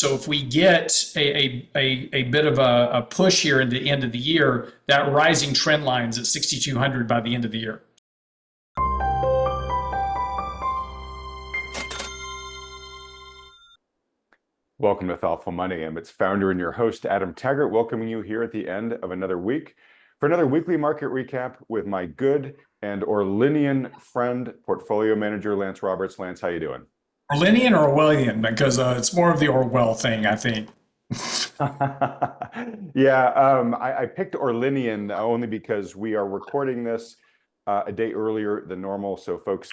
So if we get a bit of a push here in the end of the year, that rising trend line's at 6,200 by the end of the year. Welcome to Thoughtful Money. I'm its founder and your host, Adam Taggart, welcoming you here at the end of another week for another weekly market recap with my good and Orleanian friend, portfolio manager, Lance Roberts. Lance, how you doing? Orleanian or Orwellian? Because it's more of the Orwell thing, I think. Yeah, I picked Orleanian only because we are recording this a day earlier than normal. So folks,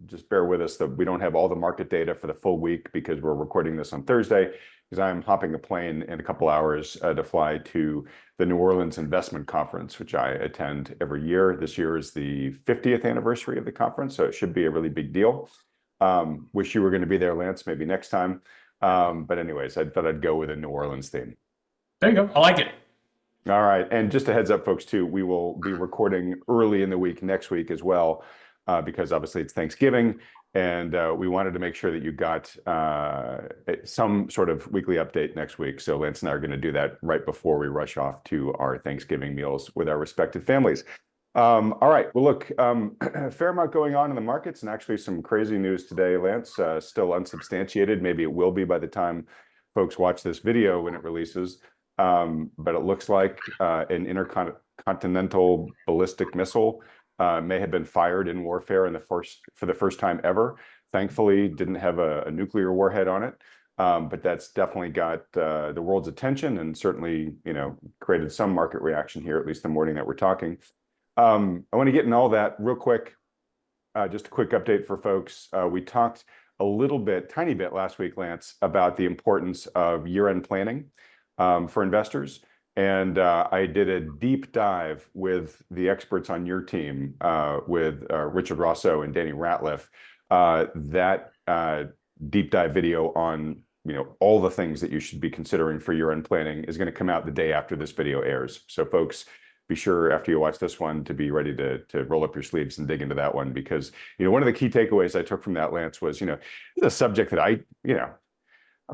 just bear with us that we don't have all the market data for the full week because we're recording this on Thursday, because I'm hopping a plane in a couple hours to fly to the New Orleans Investment Conference, which I attend every year. This year is the 50th anniversary of the conference, so it should be a really big deal. Wish you were going to be there, Lance, maybe next time. But anyways, I thought I'd go with a New Orleans theme. There you go. I like it. All right. And just a heads up, folks, too, we will be recording early in the week next week as well, because obviously it's Thanksgiving. And we wanted to make sure that you got some sort of weekly update next week. So Lance and I are going to do that right before we rush off to our Thanksgiving meals with our respective families. All right. Well, look, a fair amount going on in the markets and actually some crazy news today, Lance, still unsubstantiated. Maybe it will be by the time folks watch this video when it releases. But it looks like an intercontinental ballistic missile may have been fired in warfare for the first time ever. Thankfully, didn't have a nuclear warhead on it, but that's definitely got the world's attention and certainly, created some market reaction here, at least the morning that we're talking. I want to get in all that real quick. Just a quick update for folks. We talked a little bit, tiny bit last week, Lance, about the importance of year-end planning for investors. And I did a deep dive with the experts on your team, with Richard Rosso and Danny Ratliff. That deep dive video on all the things that you should be considering for year-end planning is going to come out the day after this video airs. So folks, be sure after you watch this one to be ready to roll up your sleeves and dig into that one, because one of the key takeaways I took from that, Lance, was it's a subject that I'm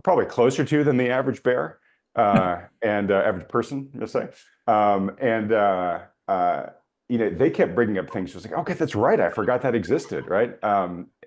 probably closer to than the average bear. And average person, let's say. They kept bringing up things. It was like, okay, that's right. I forgot that existed, right?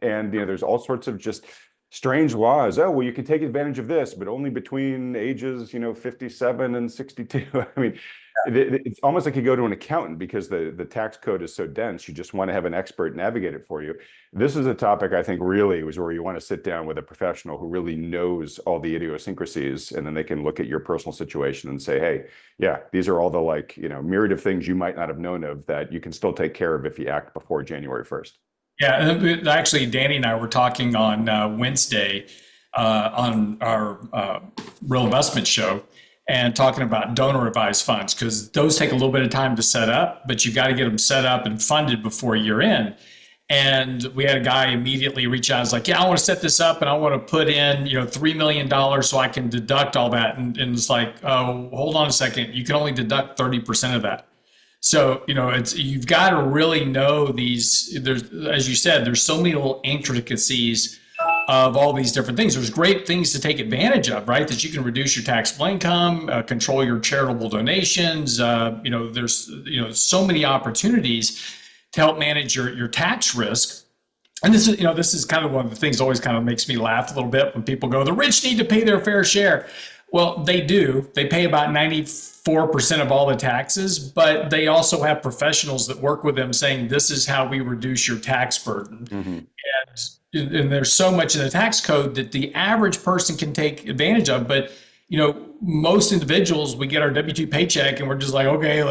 There's all sorts of just strange laws. Oh, well, you can take advantage of this, but only between ages, 57 and 62. I mean, it's almost like you go to an accountant because the tax code is so dense. You just want to have an expert navigate it for you. This is a topic I think really was where you want to sit down with a professional who really knows all the idiosyncrasies, and then they can look at your personal situation and say, hey, yeah, these are all the myriad of things you might not have known of that you can still take care of if you act before January 1st. Yeah, actually, Danny and I were talking on Wednesday on our Real Investment Show, and talking about donor advised funds, because those take a little bit of time to set up, but you got to get them set up and funded before year end. And we had a guy immediately reach out. I was like, yeah, I want to set this up and I want to put in, $3 million so I can deduct all that. And it's like, oh, hold on a second. You can only deduct 30% of that. So, you've got to really know as you said, there's so many little intricacies of all these different things. There's great things to take advantage of, right? That you can reduce your taxable income, control your charitable donations. There's so many opportunities to help manage your tax risk. And this is kind of one of the things that always kind of makes me laugh a little bit when people go, the rich need to pay their fair share. Well, they do. They pay about 94% of all the taxes, but they also have professionals that work with them saying, this is how we reduce your tax burden. Mm-hmm. And there's so much in the tax code that the average person can take advantage of. But, most individuals, we get our W-2 paycheck and we're just like, okay,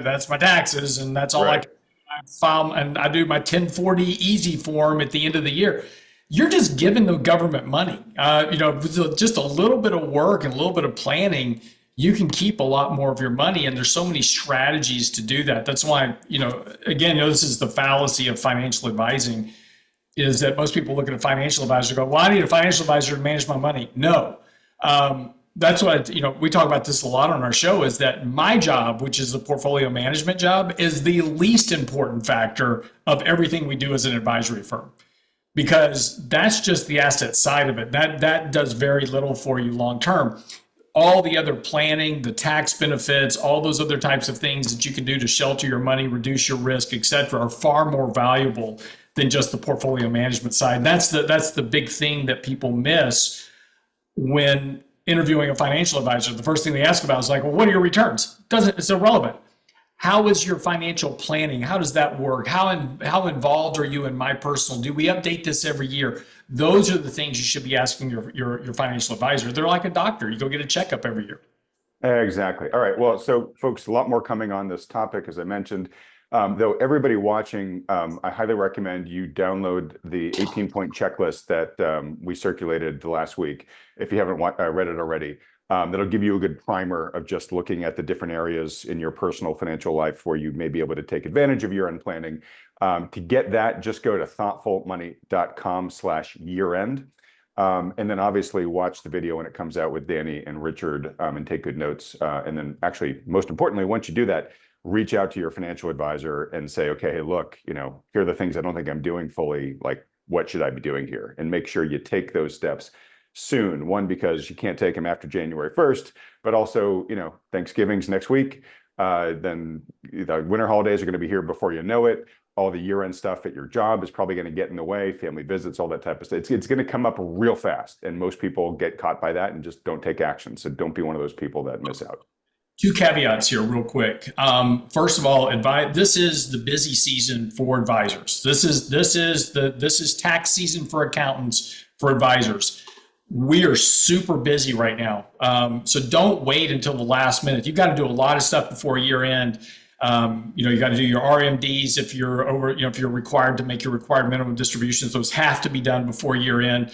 that's my taxes. And that's all right. I file, and I do my 1040 easy form at the end of the year. You're just giving the government money. With just a little bit of work and a little bit of planning, you can keep a lot more of your money. And there's so many strategies to do that. That's why, this is the fallacy of financial advising, is that most people look at a financial advisor and go, well, I need a financial advisor to manage my money. No. That's what, we talk about this a lot on our show, is that my job, which is the portfolio management job, is the least important factor of everything we do as an advisory firm. because that's just the asset side of it. That does very little for you long term. All the other planning, the tax benefits, all those other types of things that you can do to shelter your money, reduce your risk, et cetera, are far more valuable than just the portfolio management side. And that's the big thing that people miss when interviewing a financial advisor. The first thing they ask about is like, well, what are your returns? Doesn't It's irrelevant. How is your financial planning? How does that work? How involved are you in my personal? Do we update this every year? Those are the things you should be asking your financial advisor. They're like a doctor. You go get a checkup every year. Exactly. All right. Well, so folks, a lot more coming on this topic, as I mentioned. Though everybody watching, I highly recommend you download the 18-point checklist that we circulated the last week. If you haven't read it already, that'll give you a good primer of just looking at the different areas in your personal financial life where you may be able to take advantage of year-end planning. To get that, just go to thoughtfulmoney.com/year-end. And then obviously watch the video when it comes out with Danny and Richard, and take good notes. And then actually, most importantly, once you do that, reach out to your financial advisor and say, okay, hey, look, here are the things I don't think I'm doing fully. Like, what should I be doing here? And make sure you take those steps soon. One, because you can't take them after January 1st, but also, Thanksgiving's next week. Then the winter holidays are going to be here before you know it. All the year-end stuff at your job is probably going to get in the way, family visits, all that type of stuff. It's going to come up real fast, and most people get caught by that and just don't take action. So don't be one of those people that miss out. Two caveats here, real quick. First of all, this is the busy season for advisors. This is tax season for accountants, for advisors. We are super busy right now. So don't wait until the last minute. You've got to do a lot of stuff before year end. You got to do your RMDs if you're over, if you're required to make your required minimum distributions. Those have to be done before year end.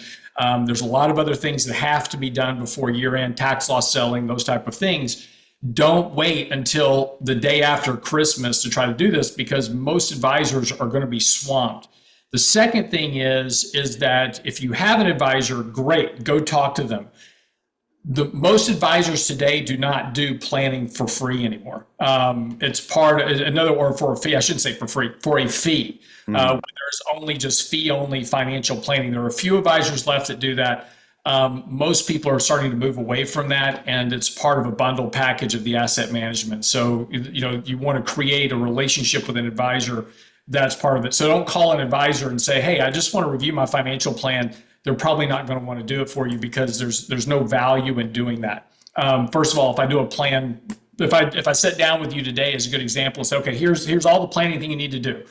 There's a lot of other things that have to be done before year end, tax loss selling, those type of things. Don't wait until the day after Christmas to try to do this, because most advisors are going to be swamped. The second thing is that if you have an advisor, great, go talk to them. Most advisors today do not do planning for free anymore. It's part of another word for a fee. I shouldn't say for free, for a fee. There's only just fee only financial planning. There are a few advisors left that do that. Most people are starting to move away from that, and it's part of a bundle package of the asset management. So, you want to create a relationship with an advisor. That's part of it. So don't call an advisor and say, hey, I just want to review my financial plan. They're probably not going to want to do it for you, because there's no value in doing that. First of all, if I do a plan, if I sit down with you today as a good example and say, okay, here's all the planning thing you need to do.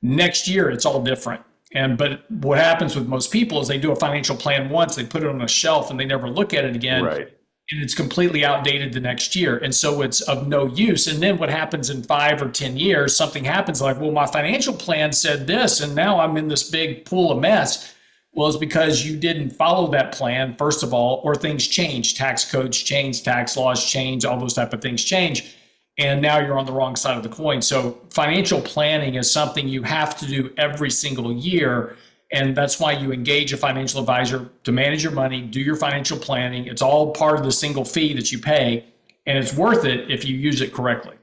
Next year, it's all different. But what happens with most people is they do a financial plan once, they put it on a shelf, and they never look at it again. Right. And it's completely outdated the next year. And so it's of no use. And then what happens in 5 or 10 years, something happens like, well, my financial plan said this, and now I'm in this big pool of mess. Well, it's because you didn't follow that plan, first of all, or things change. Tax codes change, tax laws change, all those type of things change. And now you're on the wrong side of the coin. So financial planning is something you have to do every single year. And that's why you engage a financial advisor to manage your money, do your financial planning. It's all part of the single fee that you pay, and it's worth it if you use it correctly.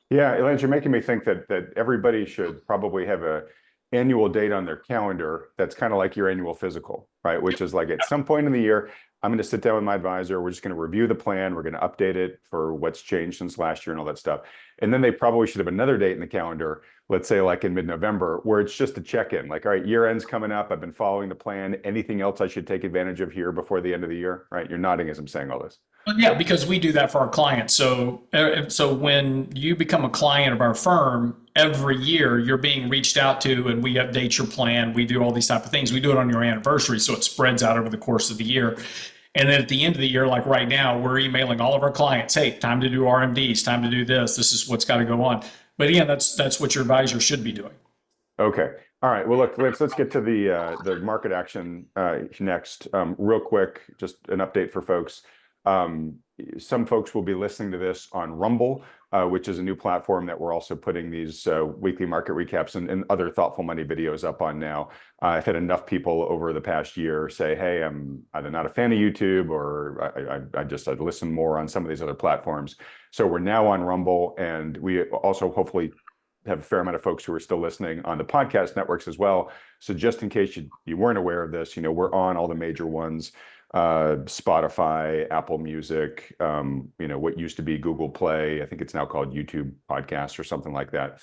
Yeah, Lance, you're making me think that everybody should probably have a annual date on their calendar that's kind of like your annual physical, right? Which is like, at some point in the year, I'm going to sit down with my advisor. We're just going to review the plan. We're going to update it for what's changed since last year and all that stuff. And then they probably should have another date in the calendar, let's say like in mid-November, where it's just a check-in. Like, all right, year end's coming up. I've been following the plan. Anything else I should take advantage of here before the end of the year, right? You're nodding as I'm saying all this. Yeah, because we do that for our clients. So when you become a client of our firm, every year you're being reached out to, and we update your plan. We do all these type of things. We do it on your anniversary, so it spreads out over the course of the year. And then at the end of the year, like right now, we're emailing all of our clients, hey, time to do RMDs, time to do this. This is what's got to go on. But again, that's what your advisor should be doing. Okay. All right. Well, look, let's get to the market action next. Real quick, just an update for folks. Some folks will be listening to this on Rumble, which is a new platform that we're also putting these weekly market recaps and other thoughtful money videos up on now. I've had enough people over the past year say, hey, I'm either not a fan of YouTube, or I'd listen more on some of these other platforms. So we're now on Rumble, and we also hopefully have a fair amount of folks who are still listening on the podcast networks as well. So just in case you weren't aware of this, we're on all the major ones, Spotify, Apple Music, what used to be Google Play. I think it's now called YouTube Podcasts or something like that.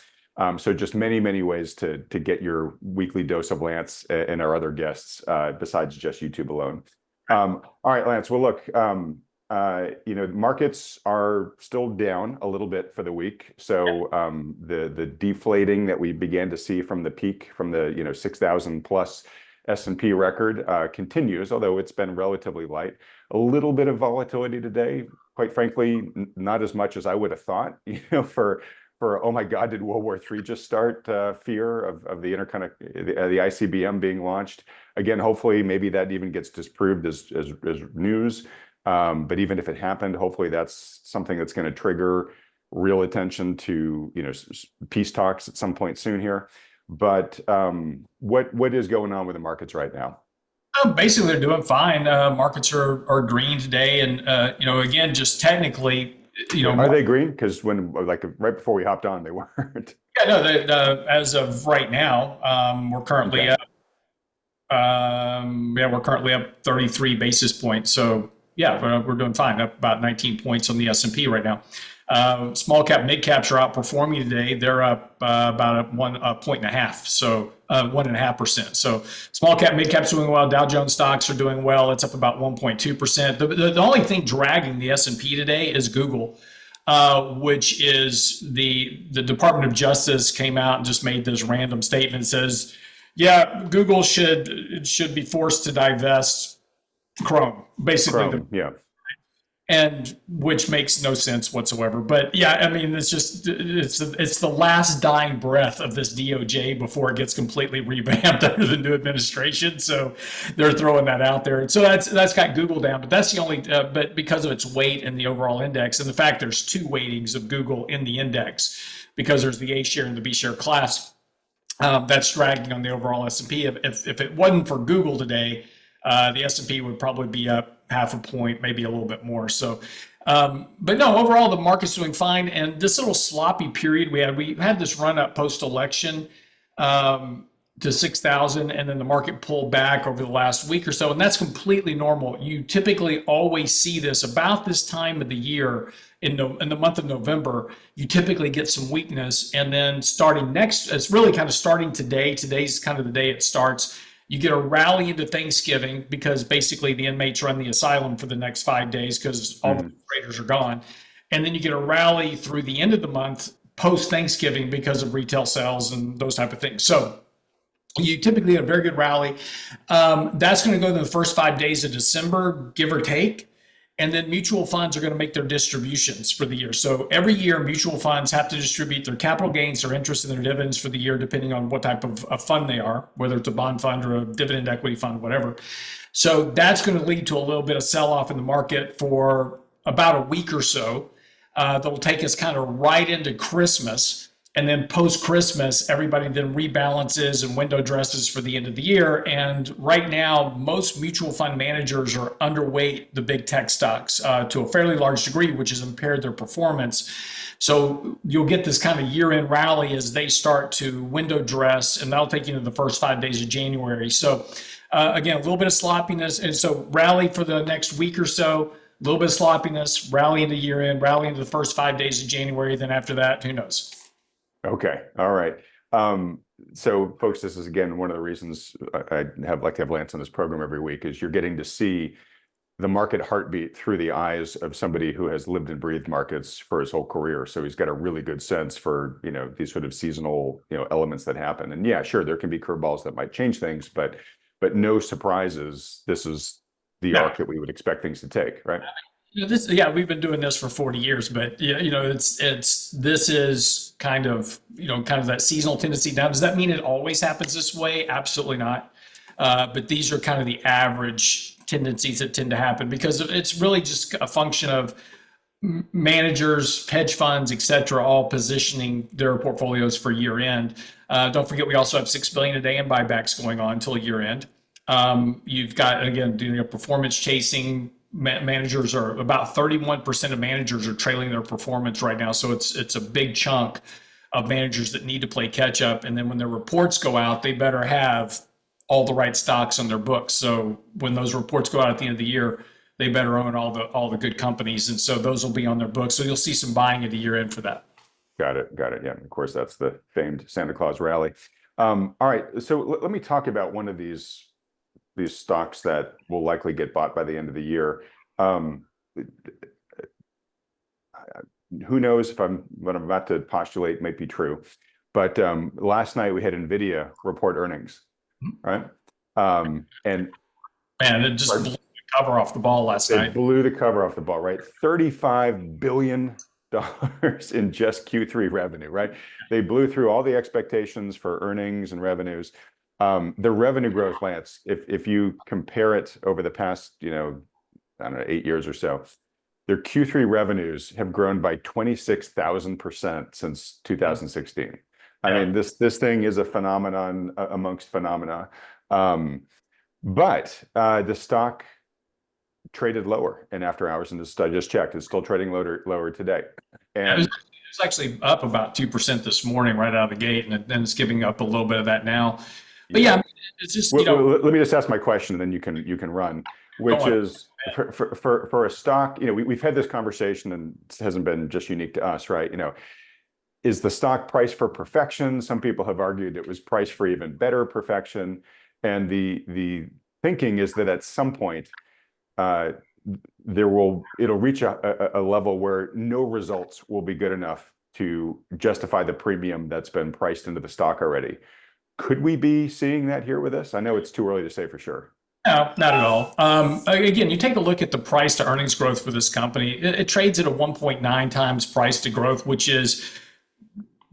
So just many, many ways to get your weekly dose of Lance and our other guests besides just YouTube alone. All right, Lance. Well, look, markets are still down a little bit for the week. So the deflating that we began to see from the peak, from the 6,000 plus S&P record continues, although it's been relatively light. A little bit of volatility today, quite frankly, not as much as I would have thought, for oh my God, did World War III just start? Fear of the the ICBM being launched. Again, hopefully maybe that even gets disproved as news. But even if it happened, hopefully that's something that's going to trigger real attention to peace talks at some point soon here. But what is going on with the markets right now? Basically, they're doing fine. Markets are green today, and again, just technically, are they green? Because when right before we hopped on, they weren't. Yeah, no. As of right now, we're currently up. We're currently up 33 basis points. So yeah, we're doing fine. Up about 19 points on the S&P right now. Small cap, mid caps are outperforming today. They're up about a point and a half, so 1.5%. So small cap, mid caps doing well. Dow Jones stocks are doing well. It's up about 1.2%. The only thing dragging the S&P today is Google, which is the Department of Justice came out and just made this random statement. Says, yeah, Google should be forced to divest Chrome, basically. Yeah. And which makes no sense whatsoever. But yeah, I mean, it's the last dying breath of this DOJ before it gets completely revamped under the new administration. So they're throwing that out there. And so that's got Google down, but that's the only, but because of its weight in the overall index and the fact there's two weightings of Google in the index, because there's the A share and the B share class, that's dragging on the overall S&P. If it wasn't for Google today, the S&P would probably be up half a point, maybe a little bit more. So, but no, overall, the market's doing fine. And this little sloppy period we had this run up post-election to 6,000, and then the market pulled back over the last week or so. And that's completely normal. You typically always see this about this time of the year in the month of November. You typically get some weakness. And then it's really kind of starting today. Today's kind of the day it starts. You get a rally into Thanksgiving because basically the inmates run the asylum for the next 5 days because all the traders are gone. And then you get a rally through the end of the month post Thanksgiving because of retail sales and those type of things. So you typically have a very good rally. That's going to go to the first 5 days of December, give or take. And then mutual funds are going to make their distributions for the year. So every year, mutual funds have to distribute their capital gains, their interest, and their dividends for the year, depending on what type of fund they are, whether it's a bond fund or a dividend equity fund, whatever. So that's going to lead to a little bit of sell-off in the market for about a week or so. That'll take us kind of right into Christmas. And then post-Christmas, everybody then rebalances and window dresses for the end of the year. And right now, most mutual fund managers are underweight the big tech stocks to a fairly large degree, which has impaired their performance. So you'll get this kind of year-end rally as they start to window dress, and that'll take you into the first 5 days of January. So again, a little bit of sloppiness. And so rally for the next week or so, a little bit of sloppiness, rally into year-end, rally into the first 5 days of January. Then after that, who knows? Okay. All right. So folks, this is again one of the reasons I like to have Lance on this program every week, is you're getting to see the market heartbeat through the eyes of somebody who has lived and breathed markets for his whole career. So he's got a really good sense for, these sort of seasonal, elements that happen. And yeah, sure, there can be curveballs that might change things, but no surprises. This is the arc that we would expect things to take, right? We've been doing this for 40 years, but this is kind of that seasonal tendency. Now, does that mean it always happens this way? Absolutely not. But these are kind of the average tendencies that tend to happen because it's really just a function of managers, hedge funds, et cetera, all positioning their portfolios for year end. Don't forget, we also have $6 billion a day in buybacks going on until year end. You've got, again, doing a performance chasing. Managers are about 31% of managers are trailing their performance right now. So it's a big chunk of managers that need to play catch up. And then when their reports go out, they better have all the right stocks on their books. So when those reports go out at the end of the year, they better own all the good companies. And so those will be on their books. So you'll see some buying at the year end for that. Got it. Got it. Yeah. Of course, that's the famed Santa Claus rally. All right. So let me talk about one of these stocks that will likely get bought by the end of the year. Who knows if what I'm about to postulate might be true, but last night we had Nvidia report earnings, right? And man, it just blew the cover off the ball last night. It blew the cover off the ball, right? $35 billion in just Q3 revenue, right? They blew through all the expectations for earnings and revenues. The revenue growth, Lance, if you compare it over the past, I don't know, 8 years or so, their Q3 revenues have grown by 26,000% since 2016. I mean, this thing is a phenomenon amongst phenomena. But the stock traded lower in after hours, and I just checked, it's still trading lower today. And it was actually up about 2% this morning right out of the gate, and then it's giving up a little bit of that now. But yeah, it's just, let me just ask my question, and then you can run, which is for a stock, we've had this conversation, and it hasn't been just unique to us, right? Is the stock priced for perfection? Some people have argued it was priced for even better perfection. And the thinking is that at some point, it'll reach a level where no results will be good enough to justify the premium that's been priced into the stock already. Could we be seeing that here with this? I know it's too early to say for sure. No, not at all. Again, you take a look at the price to earnings growth for this company. It trades at a 1.9 times price to growth, which is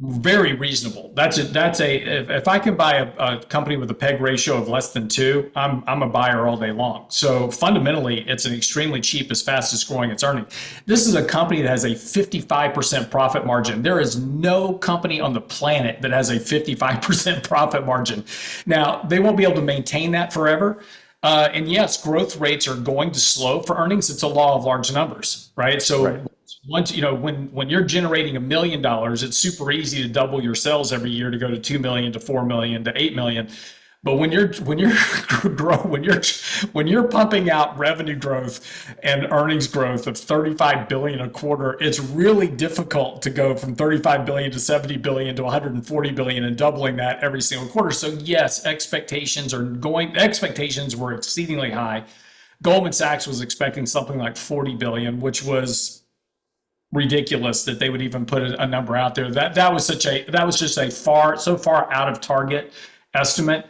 very reasonable. If I can buy a company with a PEG ratio of less than 2, I'm a buyer all day long. So fundamentally, it's an extremely cheap, as fast as growing its earnings. This is a company that has a 55% profit margin. There is no company on the planet that has a 55% profit margin. Now, they won't be able to maintain that forever. And yes, growth rates are going to slow for earnings. It's a law of large numbers, right? So once, when you're generating $1 million, it's super easy to double your sales every year to go to 2 million to 4 million to 8 million. But when you're pumping out revenue growth and earnings growth of 35 billion a quarter, it's really difficult to go from 35 billion to 70 billion to 140 billion and doubling that every single quarter. So yes, expectations were exceedingly high. Goldman Sachs was expecting something like 40 billion, which was ridiculous that they would even put a number out there. That was just so far out of target estimate.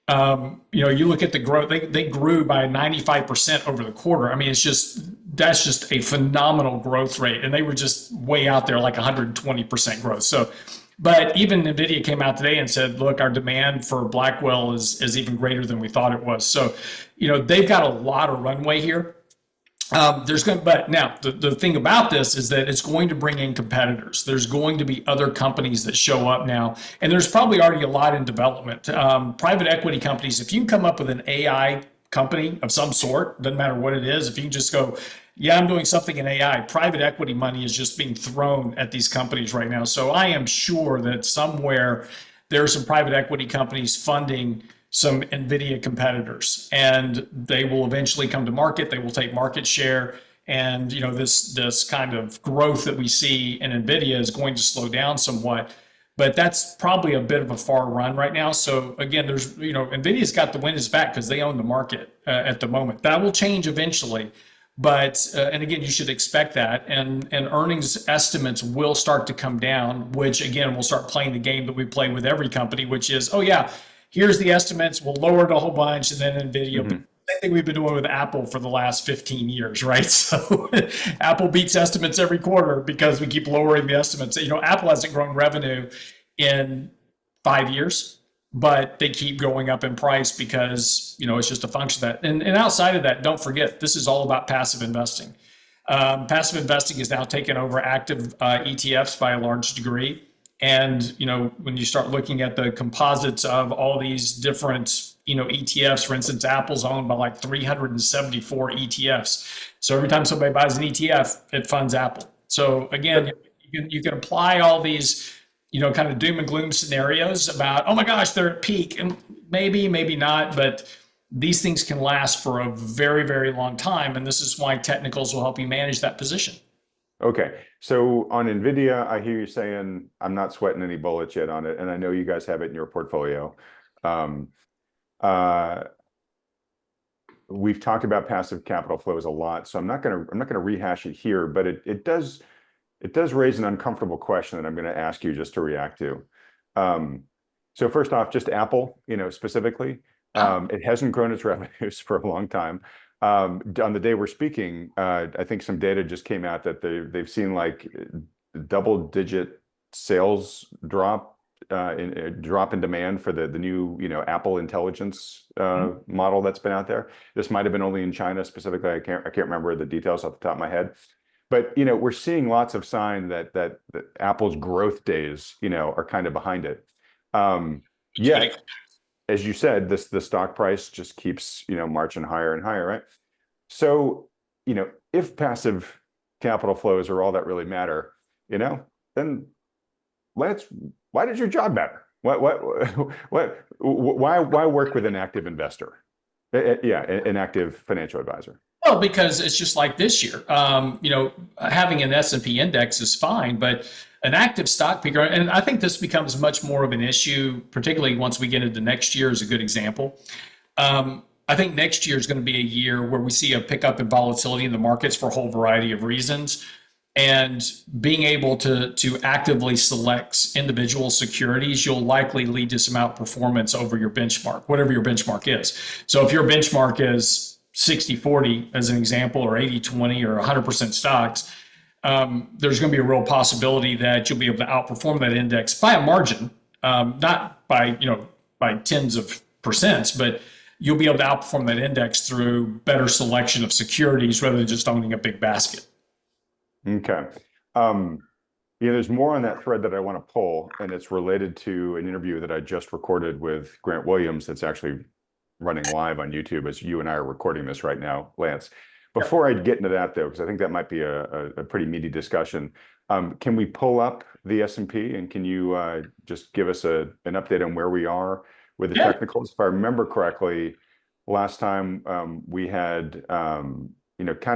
You look at the growth, they grew by 95% over the quarter. I mean, that's just a phenomenal growth rate. And they were just way out there, like 120% growth. So, but even Nvidia came out today and said, look, our demand for Blackwell is even greater than we thought it was. So, they've got a lot of runway here. But now the thing about this is that it's going to bring in competitors. There's going to be other companies that show up now, and there's probably already a lot in development. Private equity companies, if you can come up with an AI company of some sort, doesn't matter what it is, if you can just go, yeah, I'm doing something in AI, private equity money is just being thrown at these companies right now. So I am sure that somewhere there are some private equity companies funding some Nvidia competitors, and they will eventually come to market. They will take market share, and this kind of growth that we see in Nvidia is going to slow down somewhat. But that's probably a bit of a far run right now. So again, Nvidia's got the wind at its back because they own the market at the moment. That will change eventually. But and again, you should expect that, and earnings estimates will start to come down, which again will start playing the game that we play with every company, which is, oh yeah, here's the estimates, we'll lower it a whole bunch, and then Nvidia. Mm-hmm. Same thing we've been doing with Apple for the last 15 years, right? So Apple beats estimates every quarter because we keep lowering the estimates. Apple hasn't grown revenue in 5 years, but they keep going up in price because, it's just a function of that. And outside of that, don't forget, this is all about passive investing. Passive investing is now taken over active ETFs by a large degree. And, when you start looking at the composites of all these different, ETFs, for instance, Apple's owned by like 374 ETFs. So every time somebody buys an ETF, it funds Apple. So again, you can apply all these kind of doom and gloom scenarios about, oh my gosh, they're at peak, and maybe not, but these things can last for a very, very long time. And this is why technicals will help you manage that position. Okay, so on Nvidia, I hear you saying I'm not sweating any bullets yet on it, and I know you guys have it in your portfolio. Um, uh, we've talked about passive capital flows a lot, so I'm not gonna rehash it here, but it does raise an uncomfortable question that I'm going to ask you just to react to. Um, so first off, just Apple, specifically, it hasn't grown its revenues for a long time. On the day we're speaking, I think some data just came out that they've seen like double-digit sales drop in demand for the new Apple Intelligence model that's been out there. This might have been only in China specifically. I can't remember the details off the top of my head. But we're seeing lots of sign that Apple's growth days, are kind of behind it. Yet, as you said, the stock price just keeps, marching higher and higher, right? So, if passive capital flows are all that really matter, then Lance, why does your job matter? Why work with an active investor? Yeah, an active financial advisor. Well, because it's just like this year. Having an S&P index is fine, but an active stock picker, and I think this becomes much more of an issue, particularly once we get into next year, is a good example. I think next year is going to be a year where we see a pickup in volatility in the markets for a whole variety of reasons. And being able to actively select individual securities, you'll likely lead to some outperformance over your benchmark, whatever your benchmark is. So if your benchmark is 60-40, as an example, or 80-20, or 100% stocks, there's going to be a real possibility that you'll be able to outperform that index by a margin, not by tens of percents, but you'll be able to outperform that index through better selection of securities rather than just owning a big basket. Okay. There's more on that thread that I want to pull, and it's related to an interview that I just recorded with Grant Williams that's actually running live on YouTube as you and I are recording this right now, Lance. Before I get into that, though, because I think that might be a pretty meaty discussion, can we pull up the S&P, and can you just give us an update on where we are with the technicals? If I remember correctly, last time we had kind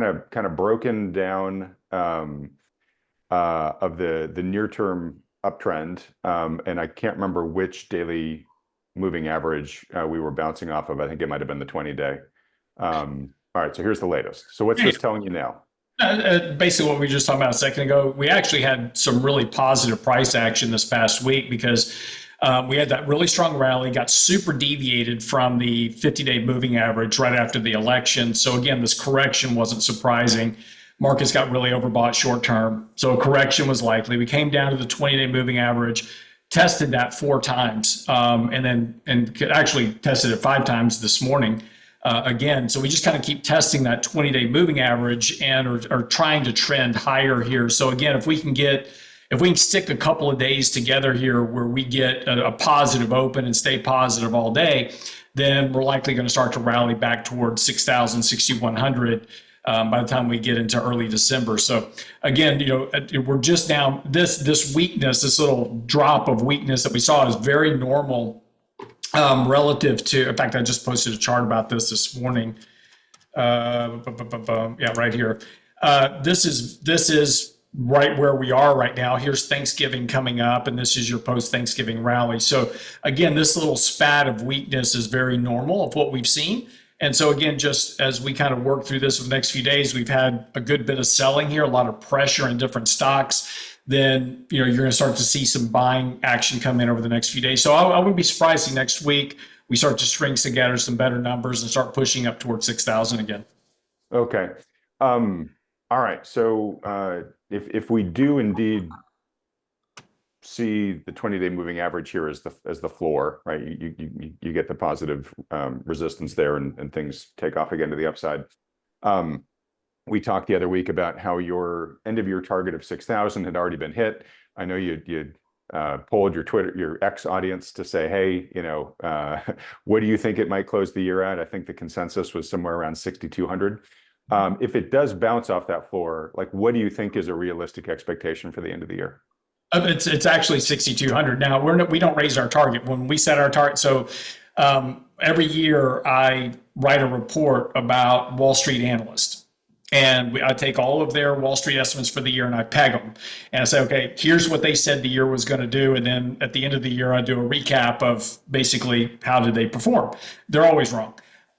of broken down of the near term uptrend, and I can't remember which daily moving average we were bouncing off of. I think it might have been the 20-day. All right, so here's the latest. So what's this telling you now? Basically, what we were just talking about a second ago, we actually had some really positive price action this past week because we had that really strong rally, got super deviated from the 50-day moving average right after the election. So again, this correction wasn't surprising. Markets got really overbought short term. So a correction was likely. We came down to the 20-day moving average, tested that 4 times, and actually tested it 5 times this morning. Again, so we just kind of keep testing that 20-day moving average and are trying to trend higher here. So again, if we can stick a couple of days together here where we get a positive open and stay positive all day, then we're likely going to start to rally back towards 6,000, 6,100 by the time we get into early December. So again, we're just now, this weakness, this little drop of weakness that we saw is very normal relative to, in fact, I just posted a chart about this morning. Yeah, right here. This is right where we are right now. Here's Thanksgiving coming up, and this is your post-Thanksgiving rally. So again, this little spat of weakness is very normal of what we've seen. And so again, just as we kind of work through this for the next few days, we've had a good bit of selling here, a lot of pressure in different stocks. Then you're going to start to see some buying action come in over the next few days. So I wouldn't be surprised if next week we start to string together some better numbers and start pushing up towards 6,000 again. Okay. All right. So if we do indeed see the 20-day moving average here as the floor, right? You get the positive resistance there, and things take off again to the upside. We talked the other week about how your end of year target of 6,000 had already been hit. I know you polled your X audience to say, hey, what do you think it might close the year at? I think the consensus was somewhere around 6,200. If it does bounce off that floor, like what do you think is a realistic expectation for the end of the year? It's actually 6,200. Now we don't raise our target when we set our target. So every year I write a report about Wall Street analysts. And I take all of their Wall Street estimates for the year and I peg them. And I say, okay, here's what they said the year was going to do. And then at the end of the year, I do a recap of basically how did they perform. They're always wrong,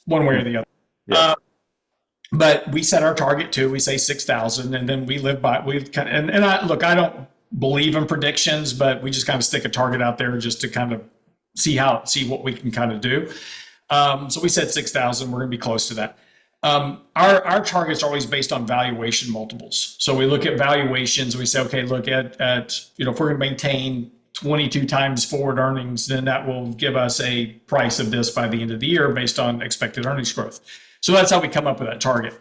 one way or the other. Yeah. But we set our target too. We say 6,000, and then we live by. We kind of, and I look. I don't believe in predictions, but we just kind of stick a target out there just to kind of see what we can kind of do. So we said 6,000. We're going to be close to that. Our targets are always based on valuation multiples. So we look at valuations. We say, okay, look at if we're going to maintain 22 times forward earnings, then that will give us a price of this by the end of the year based on expected earnings growth. So that's how we come up with that target.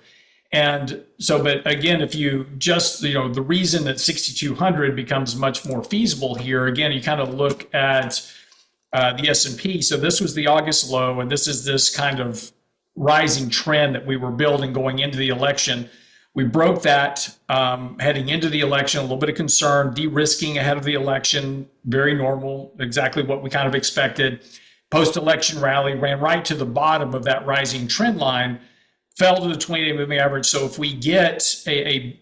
And so, but again, if you just, the reason that 6,200 becomes much more feasible here, again, you kind of look at the S&P. So this was the August low, and this is this kind of rising trend that we were building going into the election. We broke that heading into the election, a little bit of concern, de-risking ahead of the election, very normal, exactly what we kind of expected. Post-election rally ran right to the bottom of that rising trend line, fell to the 20-day moving average. So if we get a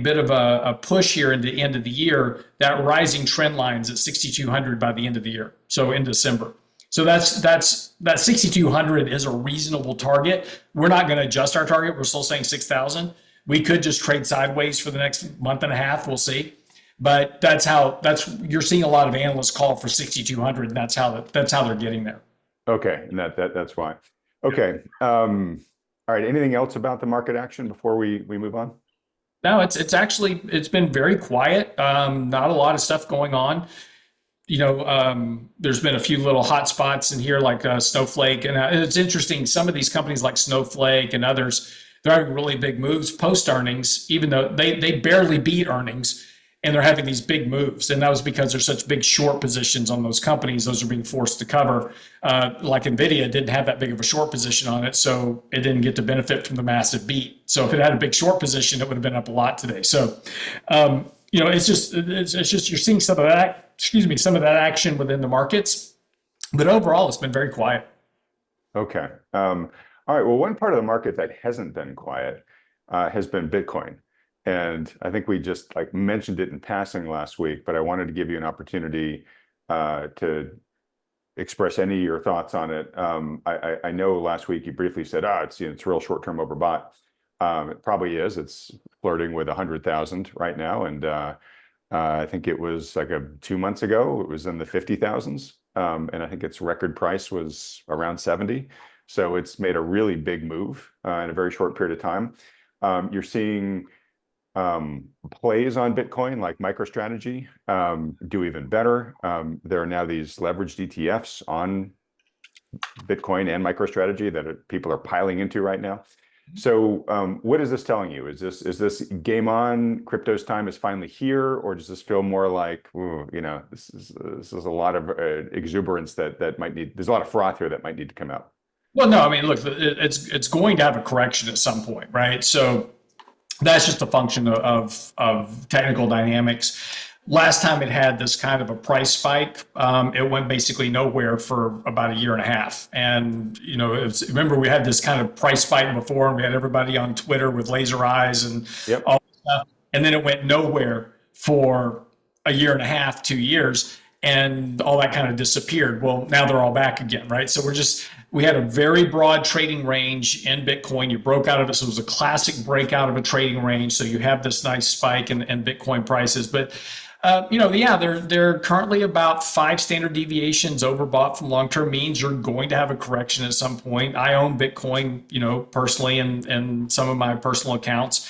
bit of a push here into the end of the year, that rising trend line's at 6,200 by the end of the year, so in December. So that 6,200 is a reasonable target. We're not going to adjust our target. We're still saying 6,000. We could just trade sideways for the next month and a half. We'll see. But you're seeing a lot of analysts call for 6,200, and that's how they're getting there. Okay, and that's why. Okay. All right. Anything else about the market action before we move on? No, it's been very quiet. Not a lot of stuff going on. There's been a few little hot spots in here like Snowflake, and it's interesting. Some of these companies like Snowflake and others, they're having really big moves post earnings, even though they barely beat earnings. And they're having these big moves. And that was because there's such big short positions on those companies. Those are being forced to cover. Like Nvidia didn't have that big of a short position on it, so it didn't get to benefit from the massive beat. So if it had a big short position, it would have been up a lot today. So, it's just you're seeing some of that action within the markets. But overall, it's been very quiet. Okay. All right. Well, one part of the market that hasn't been quiet has been Bitcoin. And I think we just mentioned it in passing last week, but I wanted to give you an opportunity to express any of your thoughts on it. I know last week you briefly said, it's real short-term overbought. It probably is. It's flirting with 100,000 right now. And I think it was 2 months ago, it was in the 50,000s. And I think its record price was around 70. So it's made a really big move in a very short period of time. You're seeing plays on Bitcoin like MicroStrategy do even better. There are now these leveraged ETFs on Bitcoin and MicroStrategy that people are piling into right now. So what is this telling you? Is this game on? Crypto's time is finally here, or does this feel more like, this is a lot of exuberance that might need? There's a lot of froth here that might need to come out. Well, no, I mean, look, it's going to have a correction at some point, right? So that's just a function of technical dynamics. Last time it had this kind of a price spike, it went basically nowhere for about a year and a half. And, remember we had this kind of price spike before, and we had everybody on Twitter with laser eyes and all that stuff. And then it went nowhere for a year and a half, 2 years, and all that kind of disappeared. Well, now they're all back again, right? So we had a very broad trading range in Bitcoin. You broke out of it. So it was a classic breakout of a trading range. So you have this nice spike in Bitcoin prices. But, they're currently about 5 standard deviations overbought from long-term means. You're going to have a correction at some point. I own Bitcoin, personally, and some of my personal accounts.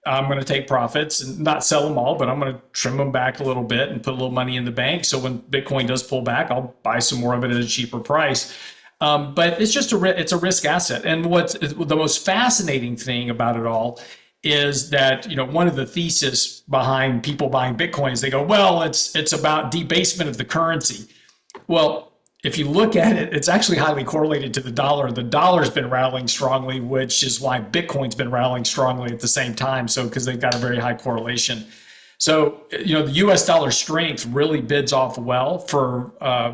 I'm going to take profits and not sell them all, but I'm going to trim them back a little bit and put a little money in the bank. So when Bitcoin does pull back, I'll buy some more of it at a cheaper price. But it's just it's a risk asset. And what's the most fascinating thing about it all is that, one of the thesis behind people buying Bitcoin is they go, well, it's about debasement of the currency. Well, if you look at it, it's actually highly correlated to the dollar. The dollar's been rallying strongly, which is why Bitcoin's been rallying strongly at the same time. So, because they've got a very high correlation. So, the US dollar strength really bids off well for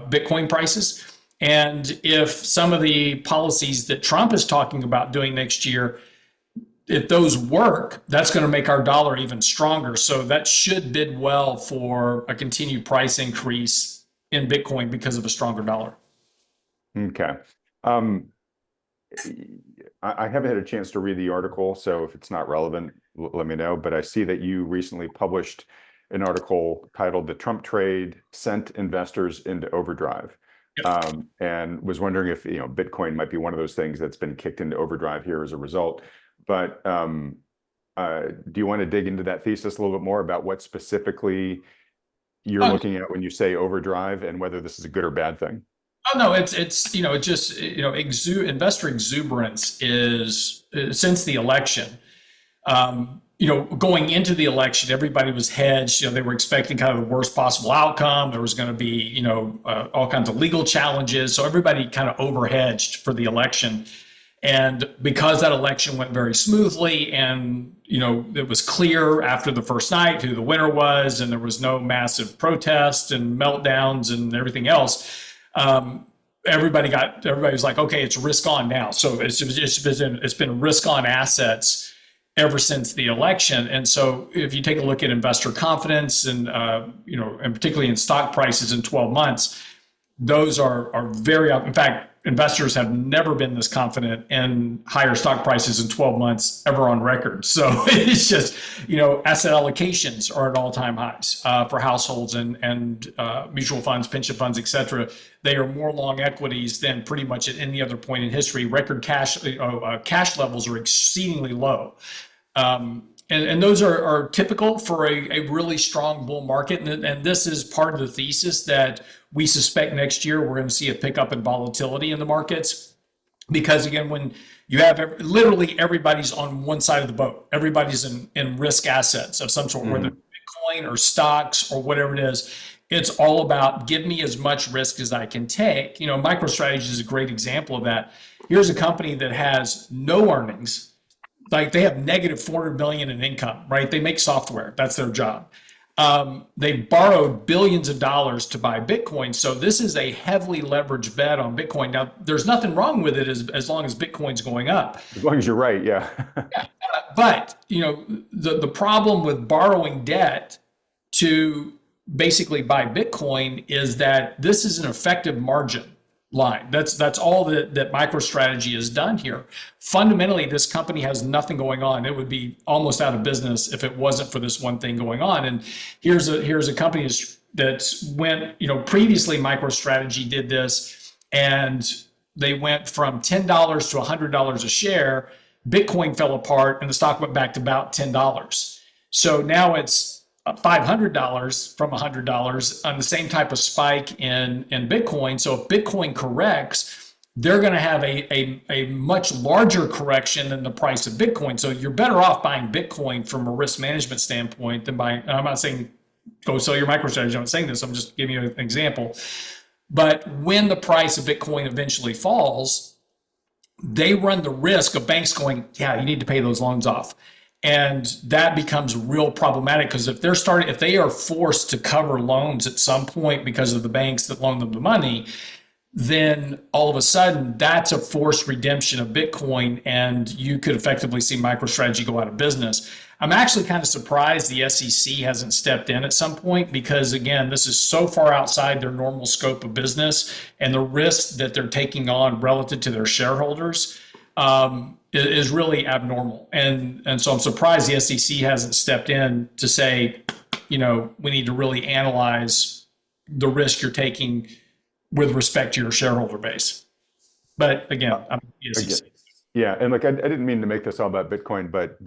Bitcoin prices. And if some of the policies that Trump is talking about doing next year, if those work, that's going to make our dollar even stronger. So that should bid well for a continued price increase in Bitcoin because of a stronger dollar. Okay. Um, I haven't had a chance to read the article, so if it's not relevant, let me know. But I see that you recently published an article titled "The Trump Trade Sent Investors into Overdrive," and was wondering if Bitcoin might be one of those things that's been kicked into overdrive here as a result. But do you want to dig into that thesis a little bit more about what specifically you're looking at when you say overdrive and whether this is a good or bad thing? Oh no, it's it just investor exuberance is since the election. Going into the election, everybody was hedged. They were expecting kind of the worst possible outcome. There was going to be all kinds of legal challenges, so everybody kind of overhedged for the election. And because that election went very smoothly, and it was clear after the first night who the winner was, and there was no massive protests and meltdowns and everything else. Everybody was like, okay, it's risk on now. So it's been risk on assets ever since the election. And so if you take a look at investor confidence and and particularly in stock prices in 12 months, those are very up. In fact, investors have never been this confident in higher stock prices in 12 months ever on record. So it's just, asset allocations are at all-time highs for households and mutual funds, pension funds, et cetera. They are more long equities than pretty much at any other point in history. Record cash levels are exceedingly low. And those are typical for a really strong bull market. And this is part of the thesis that we suspect next year we're going to see a pickup in volatility in the markets. Because again, when you have literally everybody's on one side of the boat, everybody's in risk assets of some sort, whether Bitcoin or stocks or whatever it is. It's all about give me as much risk as I can take. MicroStrategy is a great example of that. Here's a company that has no earnings. Like they have negative 400 million in income, right? They make software. That's their job. They borrowed billions of dollars to buy Bitcoin. So this is a heavily leveraged bet on Bitcoin. Now, there's nothing wrong with it as long as Bitcoin's going up. As long as you're right, yeah. But, the problem with borrowing debt to basically buy Bitcoin is that this is an effective margin line. That's all that MicroStrategy has done here. Fundamentally, this company has nothing going on. It would be almost out of business if it wasn't for this one thing going on. And here's a company that went, previously MicroStrategy did this, and they went from $10 to $100 a share. Bitcoin fell apart, and the stock went back to about $10. So now it's $500 from $100 on the same type of spike in Bitcoin. So if Bitcoin corrects, they're going to have a much larger correction than the price of Bitcoin. So you're better off buying Bitcoin from a risk management standpoint than buying. I'm not saying go sell your MicroStrategy. I'm not saying this. I'm just giving you an example. But when the price of Bitcoin eventually falls, they run the risk of banks going, yeah, you need to pay those loans off. And that becomes real problematic because if they are forced to cover loans at some point because of the banks that loan them the money, then all of a sudden that's a forced redemption of Bitcoin, and you could effectively see MicroStrategy go out of business. I'm actually kind of surprised the SEC hasn't stepped in at some point because, again, this is so far outside their normal scope of business, and the risk that they're taking on relative to their shareholders is really abnormal. And so I'm surprised the SEC hasn't stepped in to say, we need to really analyze the risk you're taking with respect to your shareholder base. But again, I'm the SEC. Yeah, and look, I didn't mean to make this all about Bitcoin, but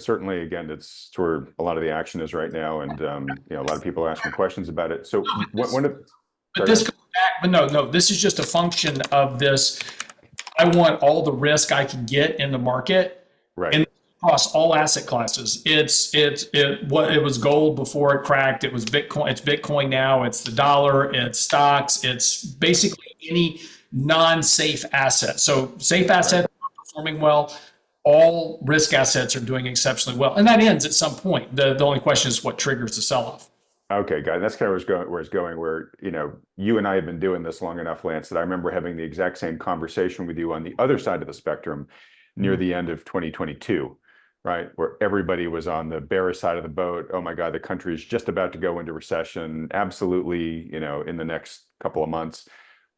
certainly, again, it's where a lot of the action is right now, and a lot of people are asking questions about it. So this goes back, but no, this is just a function of this. I want all the risk I can get in the market, right? And across all asset classes. It was gold before it cracked. It was Bitcoin. It's Bitcoin now. It's the dollar. It's stocks. It's basically any non-safe asset. So safe assets are performing well. all risk assets are doing exceptionally well. And that ends at some point. The only question is what triggers the sell-off. Okay, guy, that's kind of where it's going. Where you and I have been doing this long enough, Lance, that I remember having the exact same conversation with you on the other side of the spectrum near the end of 2022, right? Where everybody was on the bearish side of the boat. Oh my God, the country is just about to go into recession. Absolutely, in the next couple of months.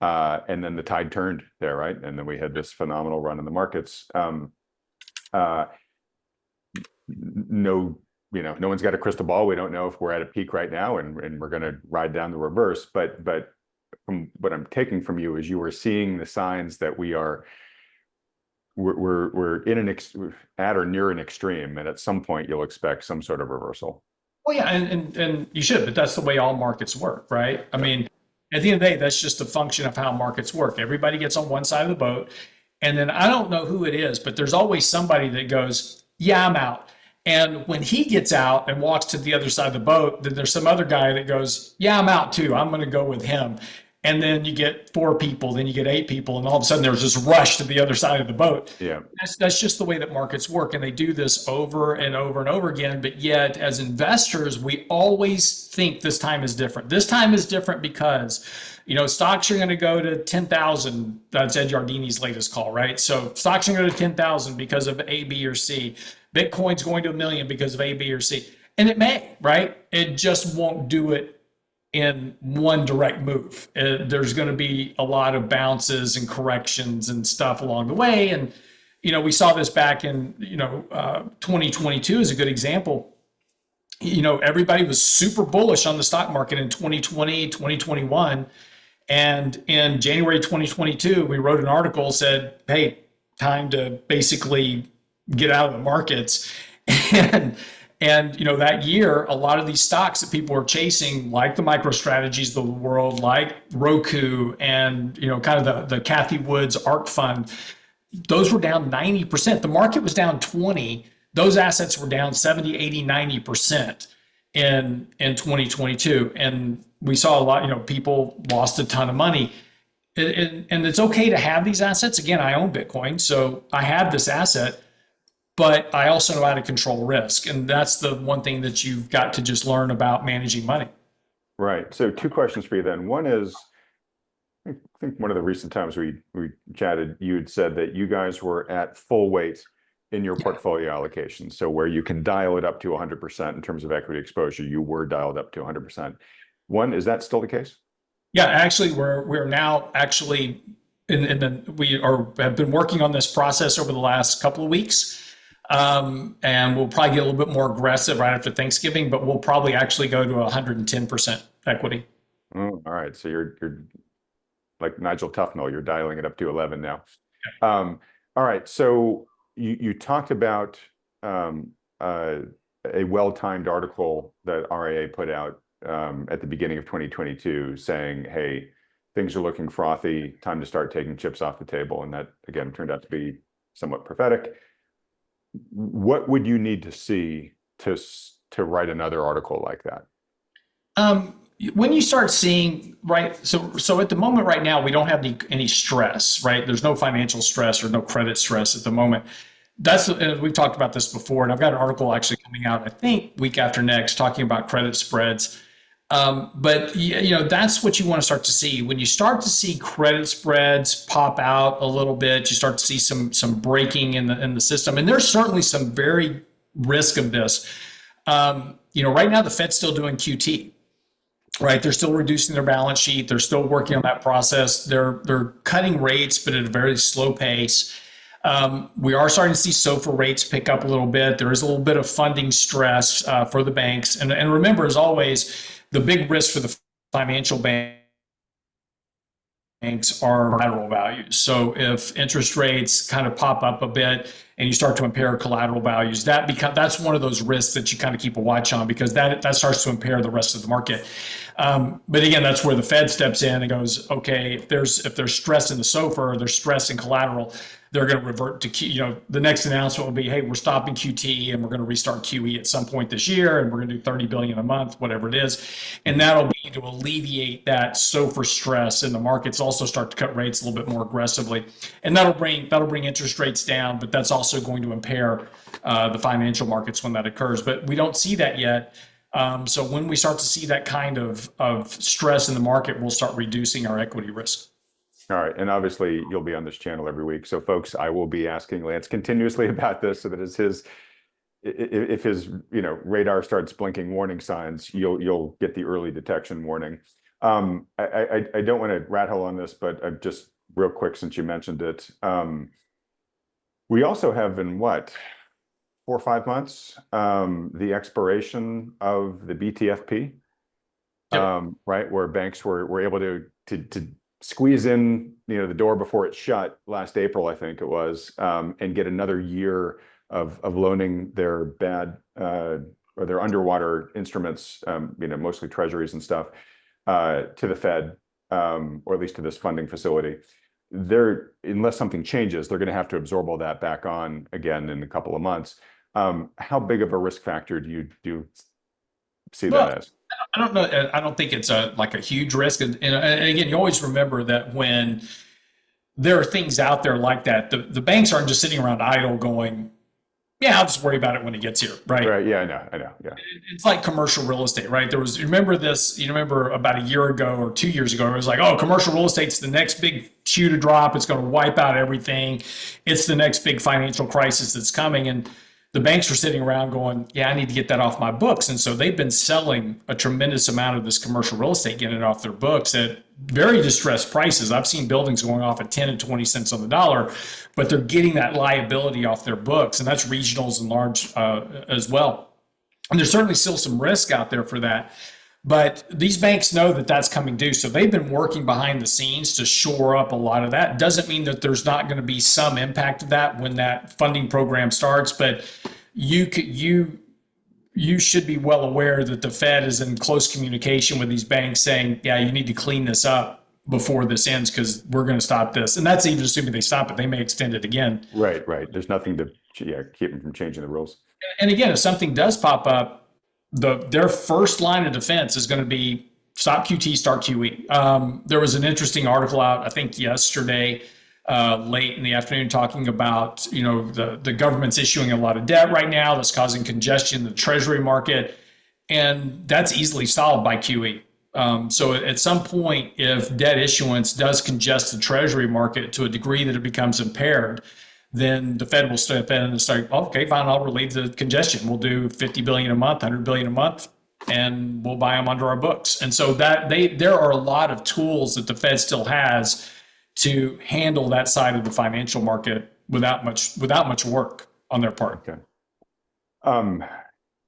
And then the tide turned there, right? And then we had this phenomenal run in the markets. No one's got a crystal ball. We don't know if we're at a peak right now and we're going to ride down the reverse. But from what I'm taking from you is you are seeing the signs that we're at or near an extreme, and at some point you'll expect some sort of reversal. Well, yeah, and you should, but that's the way all markets work, right? I mean, at the end of the day, that's just a function of how markets work. Everybody gets on one side of the boat, and then I don't know who it is, but there's always somebody that goes, "Yeah, I'm out." And when he gets out and walks to the other side of the boat, then there's some other guy that goes, "Yeah, I'm out too. I'm going to go with him." And then you get 4 people, then you get 8 people, and all of a sudden there's this rush to the other side of the boat. Yeah, that's just the way that markets work, and they do this over and over and over again. But yet, as investors, we always think this time is different. This time is different because, stocks are going to go to 10,000. That's Ed Yardini's latest call, right? So stocks are going to go to 10,000 because of A, B, or C. Bitcoin's going to 1 million because of A, B, or C. And it may, right? It just won't do it in one direct move. There's going to be a lot of bounces and corrections and stuff along the way. And, we saw this back in, 2022 is a good example. Everybody was super bullish on the stock market in 2020, 2021. And in January 2022, we wrote an article, said, hey, time to basically get out of the markets. And that year, a lot of these stocks that people were chasing, like the MicroStrategies of the world, like Roku, and kind of the Cathie Woods ARK Fund, those were down 90%. The market was down 20. Those assets were down 70, 80, 90% in 2022. And we saw a lot, people lost a ton of money. And it's okay to have these assets. Again, I own Bitcoin, so I have this asset. But I also know how to control risk. And that's the one thing that you've got to just learn about managing money. Right. So 2 questions for you then. One is, I think one of the recent times we chatted, you had said that you guys were at full weight in your portfolio allocation. So where you can dial it up to 100% in terms of equity exposure, you were dialed up to 100%. One, is that still the case? Yeah, actually, we're now actually have been working on this process over the last couple of weeks. And we'll probably get a little bit more aggressive right after Thanksgiving, but we'll probably actually go to 110% equity. Oh, all right. So you're like Nigel Tufnell, you're dialing it up to 11 now. All right. So you talked about a well-timed article that RIA put out at the beginning of 2022 saying, hey, things are looking frothy, time to start taking chips off the table. And that, again, turned out to be somewhat prophetic. What would you need to see to write another article like that? When you start seeing, right, so at the moment right now, we don't have any stress, right? There's no financial stress or no credit stress at the moment. We've talked about this before, and I've got an article actually coming out, I think, week after next, talking about credit spreads. But that's what you want to start to see. When you start to see credit spreads pop out a little bit, you start to see some breaking in the system. And there's certainly some very risk of this. Right now the Fed's still doing QT, right? They're still reducing their balance sheet. They're still working on that process. They're cutting rates, but at a very slow pace. We are starting to see SOFR rates pick up a little bit. There is a little bit of funding stress for the banks. And remember, as always, the big risk for the financial banks are collateral values. So if interest rates kind of pop up a bit and you start to impair collateral values, that's one of those risks that you kind of keep a watch on, because that starts to impair the rest of the market. But again, that's where the Fed steps in and goes, okay, if there's stress in the SOFR, there's stress in collateral, they're going to revert to the next announcement will be, hey, we're stopping QT and we're going to restart QE at some point this year, and we're going to do 30 billion a month, whatever it is, and that'll be to alleviate that SOFR stress in the markets. Also start to cut rates a little bit more aggressively, and that'll bring interest rates down, but that's also going to impair the financial markets when that occurs. But we don't see that yet. So when we start to see that kind of stress in the market, we'll start reducing our equity risk. All right. And obviously you'll be on this channel every week. So folks, I will be asking Lance continuously about this so that if his radar starts blinking warning signs, you'll get the early detection warning. I don't want to rat hole on this, but just real quick, since you mentioned it, we also have in 4 or 5 months the expiration of the BTFP, Yep. right, where banks were able to squeeze in the door before it shut last April, I think it was, and get another year of loaning their bad or their underwater instruments, mostly treasuries and stuff, to the Fed, or at least to this funding facility. Unless something changes, they're going to have to absorb all that back on again in a couple of months. How big of a risk factor do you see Well, that as? I don't know. I don't think it's like a huge risk. And again, you always remember that when there are things out there like that, the banks aren't just sitting around idle going, yeah, I'll just worry about it when it gets here, right? Right. Yeah, I know. Yeah. It's like commercial real estate, right? You remember about a year ago or 2 years ago, it was like, oh, commercial real estate's the next big shoe to drop. It's going to wipe out everything. It's the next big financial crisis that's coming. And the banks are sitting around going, yeah, I need to get that off my books. And so they've been selling a tremendous amount of this commercial real estate, getting it off their books at very distressed prices. I've seen buildings going off at 10 and 20 cents on the dollar, but they're getting that liability off their books. And that's regionals and large as well. And there's certainly still some risk out there for that. But these banks know that that's coming due. So they've been working behind the scenes to shore up a lot of that. Doesn't mean that there's not going to be some impact of that when that funding program starts. But you should be well aware that the Fed is in close communication with these banks saying, yeah, you need to clean this up before this ends because we're going to stop this. And that's even assuming they stop it. They may extend it again. Right. There's nothing to keep them from changing the rules. And again, if something does pop up, their first line of defense is going to be stop QT, start QE. There was an interesting article out, I think yesterday, late in the afternoon, talking about the government's issuing a lot of debt right now that's causing congestion in the treasury market, and that's easily solved by QE. So at some point, if debt issuance does congest the treasury market to a degree that it becomes impaired, then the Fed will step in and say, okay, fine, I'll relieve the congestion. We'll do 50 billion a month, 100 billion a month, and we'll buy them under our books. And so there are a lot of tools that the Fed still has to handle that side of the financial market without much work on their part. Okay.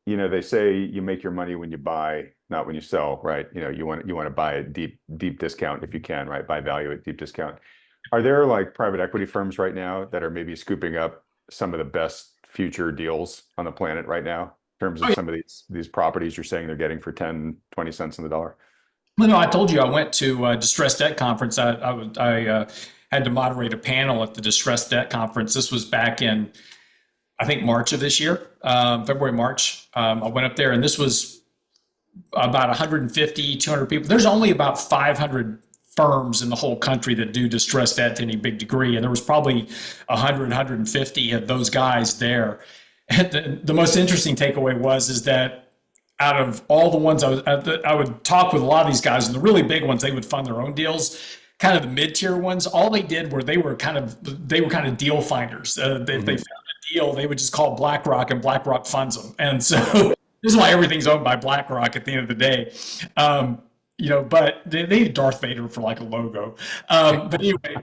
They say you make your money when you buy, not when you sell, right? You want to buy at deep discount if you can, right? Buy value at deep discount. Are there like private equity firms right now that are maybe scooping up some of the best future deals on the planet right now in terms of some of these properties you're saying they're getting for 10, 20 cents on the dollar? Well, no, I told you I went to a distressed debt conference. I had to moderate a panel at the distressed debt conference. This was back in, I think, March of this year, February, March. I went up there, and this was about 150, 200 people. There's only about 500 firms in the whole country that do distressed debt to any big degree. And there was probably 100, 150 of those guys there. And the most interesting takeaway is that out of all the ones I would talk with a lot of these guys, and the really big ones, they would fund their own deals. Kind of the mid-tier ones, all they did were they were kind of deal finders. If they found a deal, they would just call BlackRock, and BlackRock funds them. And so this is why everything's owned by BlackRock at the end of the day. But they need Darth Vader for like a logo. But anyway,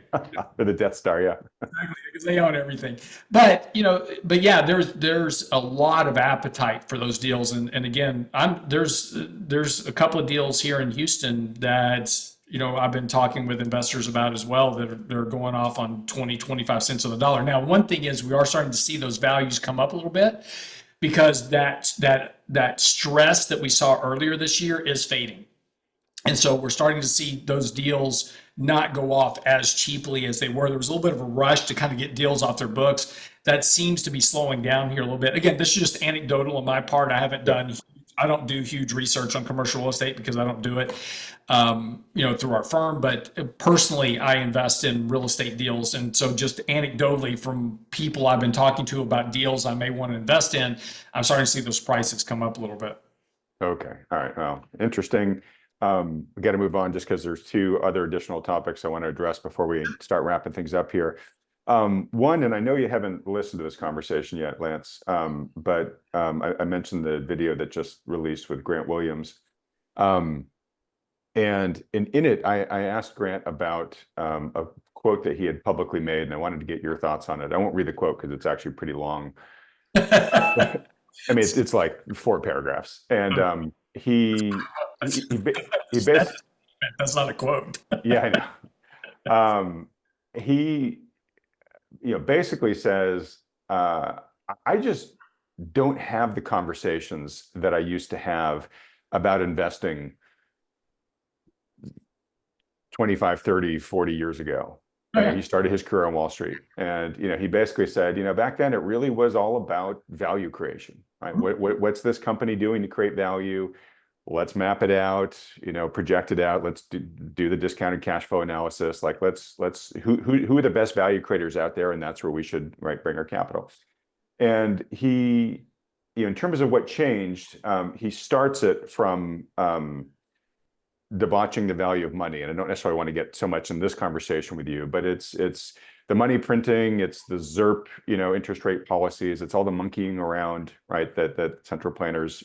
for the Death Star, yeah, exactly, because they own everything. But yeah, there's a lot of appetite for those deals, and again, there's a couple of deals here in Houston that I've been talking with investors about as well that they're going off on 20, 25 cents on the dollar. Now, one thing is we are starting to see those values come up a little bit because that stress that we saw earlier this year is fading. And so we're starting to see those deals not go off as cheaply as they were. There was a little bit of a rush to kind of get deals off their books. That seems to be slowing down here a little bit. Again, this is just anecdotal on my part. Yep. I don't do huge research on commercial real estate because I don't do it, through our firm. But personally, I invest in real estate deals, and so just anecdotally from people I've been talking to about deals I may want to invest in, I'm starting to see those prices come up a little bit. Okay. All right. Well, interesting. We got to move on just because there's two other additional topics I want to address before we start wrapping things up here. One, and I know you haven't listened to this conversation yet, Lance, but I mentioned the video that just released with Grant Williams. And in it, I asked Grant about a quote that he had publicly made, and I wanted to get your thoughts on it. I won't read the quote because it's actually pretty long. I mean, it's like 4 paragraphs, and he basically, That's not a quote. yeah, I know. He basically says, I just don't have the conversations that I used to have about investing 25, 30, 40 years ago. He started his career on Wall Street, and he basically said, back then it really was all about value creation, right? What's this company doing to create value? Let's map it out, project it out. Let's do the discounted cash flow analysis. Like, who are the best value creators out there, and that's where we should bring our capital. And he, in terms of what changed, he starts it from debauching the value of money. And I don't necessarily want to get so much in this conversation with you, but it's the money printing, it's the ZERP, interest rate policies, it's all the monkeying around, right, that central planners,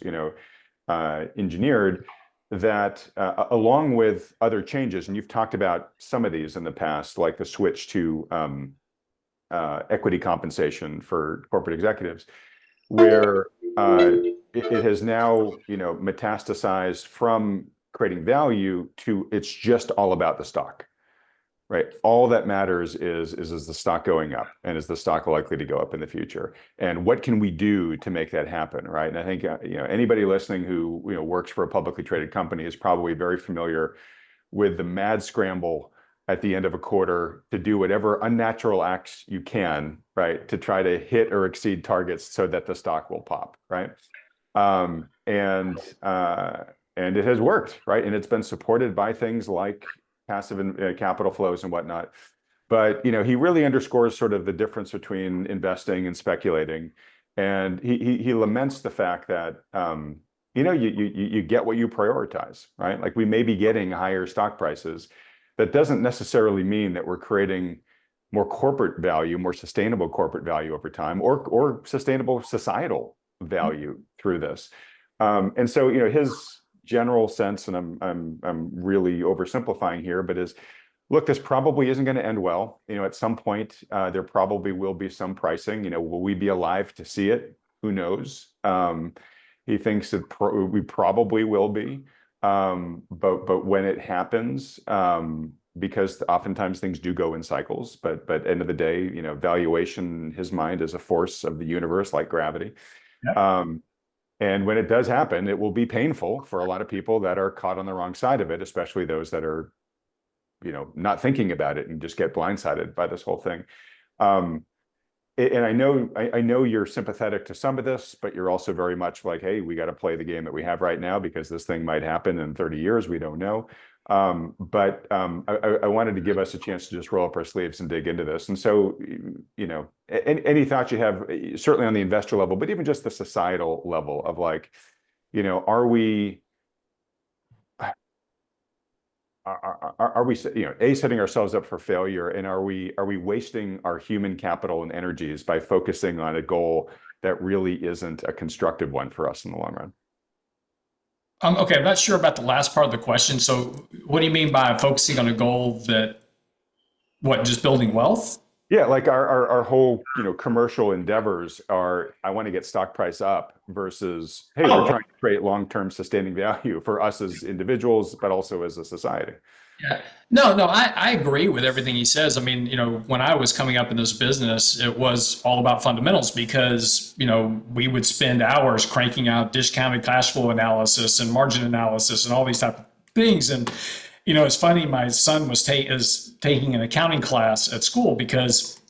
engineered, that along with other changes, and you've talked about some of these in the past, like the switch to equity compensation for corporate executives, where it has now, metastasized from creating value to it's just all about the stock, right? All that matters is the stock going up, and is the stock likely to go up in the future? And what can we do to make that happen, right? And I think anybody listening who works for a publicly traded company is probably very familiar with the mad scramble at the end of a quarter to do whatever unnatural acts you can, right, to try to hit or exceed targets so that the stock will pop, right? And it has worked, right? And it's been supported by things like passive capital flows and whatnot. But he really underscores sort of the difference between investing and speculating, and he laments the fact that you get what you prioritize, right? Like, we may be getting higher stock prices. That doesn't necessarily mean that we're creating more corporate value, more sustainable corporate value over time, or sustainable societal value through this. And so his general sense, and I'm really oversimplifying here, but is, look, this probably isn't going to end well. At some point, there probably will be some pricing. Will we be alive to see it? Who knows? He thinks that we probably will be. But when it happens, because oftentimes things do go in cycles, but end of the day, valuation in his mind is a force of the universe, like gravity. Yeah. And when it does happen, it will be painful for a lot of people that are caught on the wrong side of it, especially those that are, not thinking about it and just get blindsided by this whole thing. And I know you're sympathetic to some of this, but you're also very much like, hey, we got to play the game that we have right now, because this thing might happen in 30 years. We don't know. But I wanted to give us a chance to just roll up our sleeves and dig into this. And so, any thoughts you have, certainly on the investor level, but even just the societal level of, like, are we setting ourselves up for failure, and are we wasting our human capital and energies by focusing on a goal that really isn't a constructive one for us in the long run? Okay, I'm not sure about the last part of the question. So, what do you mean by focusing on a goal that, just building wealth? Yeah, like our whole commercial endeavors are, I want to get stock price up, versus, hey, we're trying to create long-term sustaining value for us as individuals, but also as a society. Yeah. No, I agree with everything he says. I mean, when I was coming up in this business, it was all about fundamentals, because, we would spend hours cranking out discounted cash flow analysis and margin analysis and all these type of things. And It's funny. My son is taking an accounting class at school because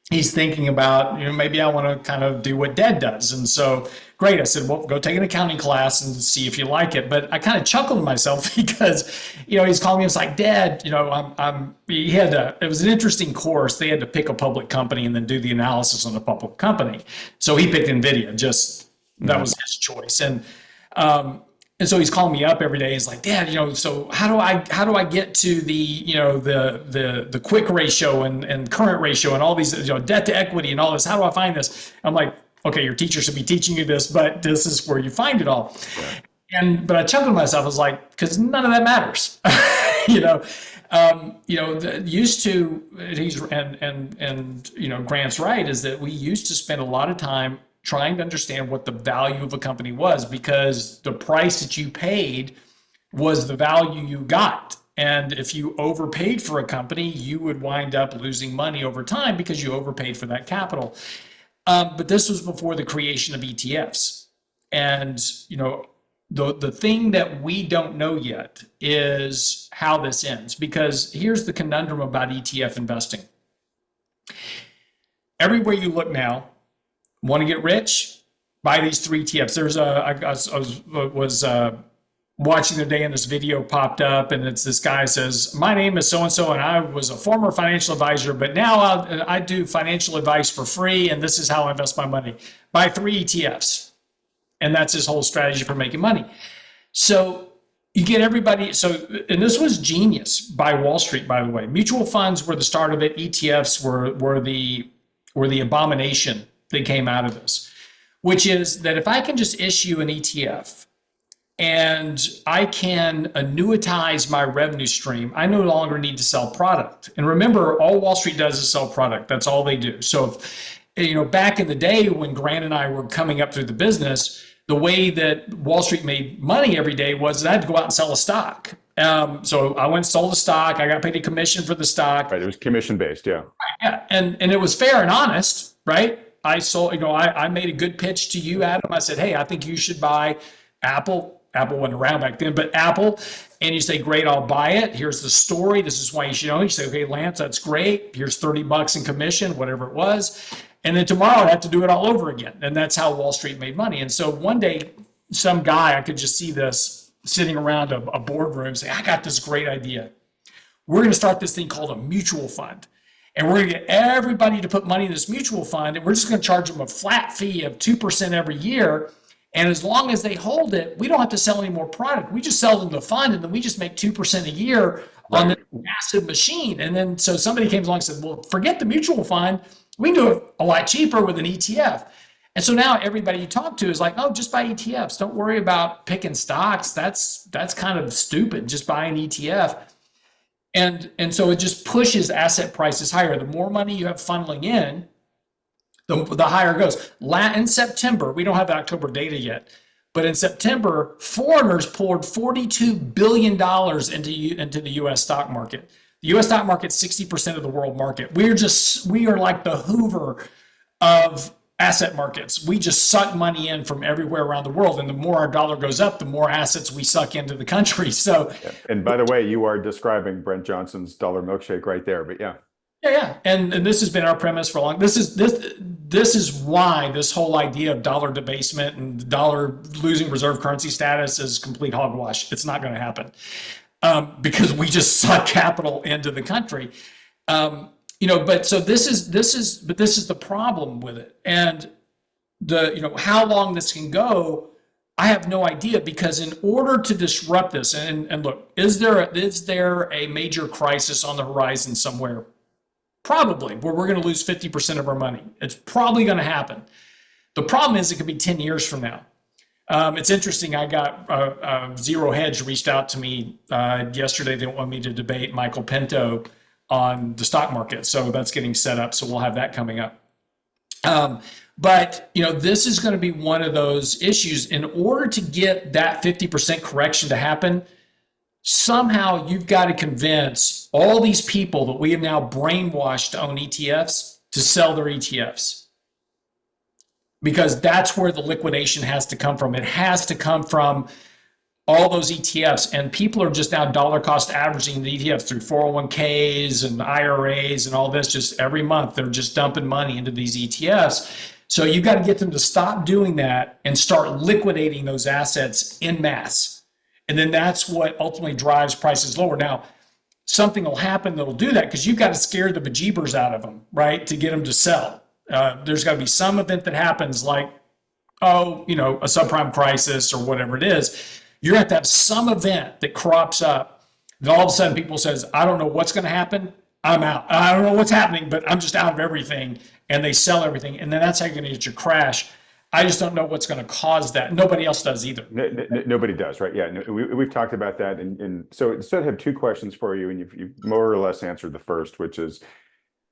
he's thinking about, maybe I want to kind of do what Dad does. And so, great. I said, well, go take an accounting class and see if you like it. But I kind of chuckled to myself because, he's calling me. It's like, Dad, it was an interesting course. They had to pick a public company and then do the analysis on the public company. So he picked Nvidia. That was his choice. And so he's calling me up every day. He's like, Dad, so how do I get to the quick ratio and current ratio and all these, debt to equity and all this? How do I find this? I'm like, okay, your teacher should be teaching you this, but this is where you find it all. Yeah. But I chuckled to myself. I was like, because none of that matters. Used to, Grant's right, is that we used to spend a lot of time trying to understand what the value of a company was, because the price that you paid was the value you got. And if you overpaid for a company, you would wind up losing money over time because you overpaid for that capital. But this was before the creation of ETFs. And, the thing that we don't know yet is how this ends, because here's the conundrum about ETF investing. Everywhere you look now, want to get rich? Buy these 3 ETFs. I was watching the day and this video popped up, and it's this guy says, my name is so-and-so, and I was a former financial advisor, but now I do financial advice for free, and this is how I invest my money. Buy 3 ETFs. And that's his whole strategy for making money. So you get everybody. And this was genius by Wall Street, by the way. Mutual funds were the start of it. ETFs were the abomination that came out of this, which is that if I can just issue an ETF and I can annuitize my revenue stream, I no longer need to sell product. And remember, all Wall Street does is sell product. That's all they do. So, back in the day when Grant and I were coming up through the business, the way that Wall Street made money every day was that I had to go out and sell a stock. So I went and sold a stock. I got paid a commission for the stock. Right, it was commission based, yeah. Yeah, and it was fair and honest, right? I sold, I made a good pitch to you, Adam. I said, hey, I think you should buy Apple. Apple wasn't around back then, but Apple. And you say, great, I'll buy it. Here's the story. This is why you should own it. You say, okay, Lance, that's great. Here's $30 in commission, whatever it was. And then tomorrow I have to do it all over again. And that's how Wall Street made money. And so one day, some guy, I could just see this sitting around a boardroom saying, I got this great idea. We're going to start this thing called a mutual fund. And we're going to get everybody to put money in this mutual fund. And we're just going to charge them a flat fee of 2% every year. And as long as they hold it, we don't have to sell any more product. We just sell them the fund, and then we just make 2% a year on the massive machine. And then so somebody came along and said, well, forget the mutual fund. We can do it a lot cheaper with an ETF. And so now everybody you talk to is like, oh, just buy ETFs. Don't worry about picking stocks. That's kind of stupid. Just buy an ETF. And so it just pushes asset prices higher. The more money you have funneling in, the higher it goes. In September, we don't have the October data yet, but in September, foreigners poured $42 billion into the U.S. stock market. The U.S. stock market's 60% of the world market. We are like the Hoover of asset markets. We just suck money in from everywhere around the world. And the more our dollar goes up, the more assets we suck into the country. So, yeah. And by the way, you are describing Brent Johnson's dollar milkshake right there, but yeah. Yeah. And this has been our premise for a long. This is why this whole idea of dollar debasement and dollar losing reserve currency status is complete hogwash. It's not going to happen because we just suck capital into the country. But this is the problem with it. And how long this can go, I have no idea, because in order to disrupt this, and look, is there a major crisis on the horizon somewhere? Probably, where we're going to lose 50% of our money. It's probably going to happen. The problem is it could be 10 years from now. It's interesting. I got Zero Hedge reached out to me yesterday. They want me to debate Michael Pinto on the stock market. So that's getting set up. So we'll have that coming up. But this is going to be one of those issues. In order to get that 50% correction to happen, somehow you've got to convince all these people that we have now brainwashed to own ETFs to sell their ETFs. Because that's where the liquidation has to come from. It has to come from all those ETFs, and people are just now dollar cost averaging the ETFs through 401ks and IRAs and all this. Just every month, they're just dumping money into these ETFs. So you got to get them to stop doing that and start liquidating those assets in mass. And then that's what ultimately drives prices lower. Now, something will happen that'll do that because you've got to scare the bejeebers out of them, right, to get them to sell. There's got to be some event that happens like, a subprime crisis or whatever it is. You're going to have some event that crops up that all of a sudden people says, I don't know what's going to happen. I'm out. I don't know what's happening, but I'm just out of everything. And they sell everything. And then that's how you're going to get your crash. I just don't know what's going to cause that. Nobody else does either. Nobody does, right? Yeah, we've talked about that. And so instead I have two questions for you, and you've more or less answered the first, which is,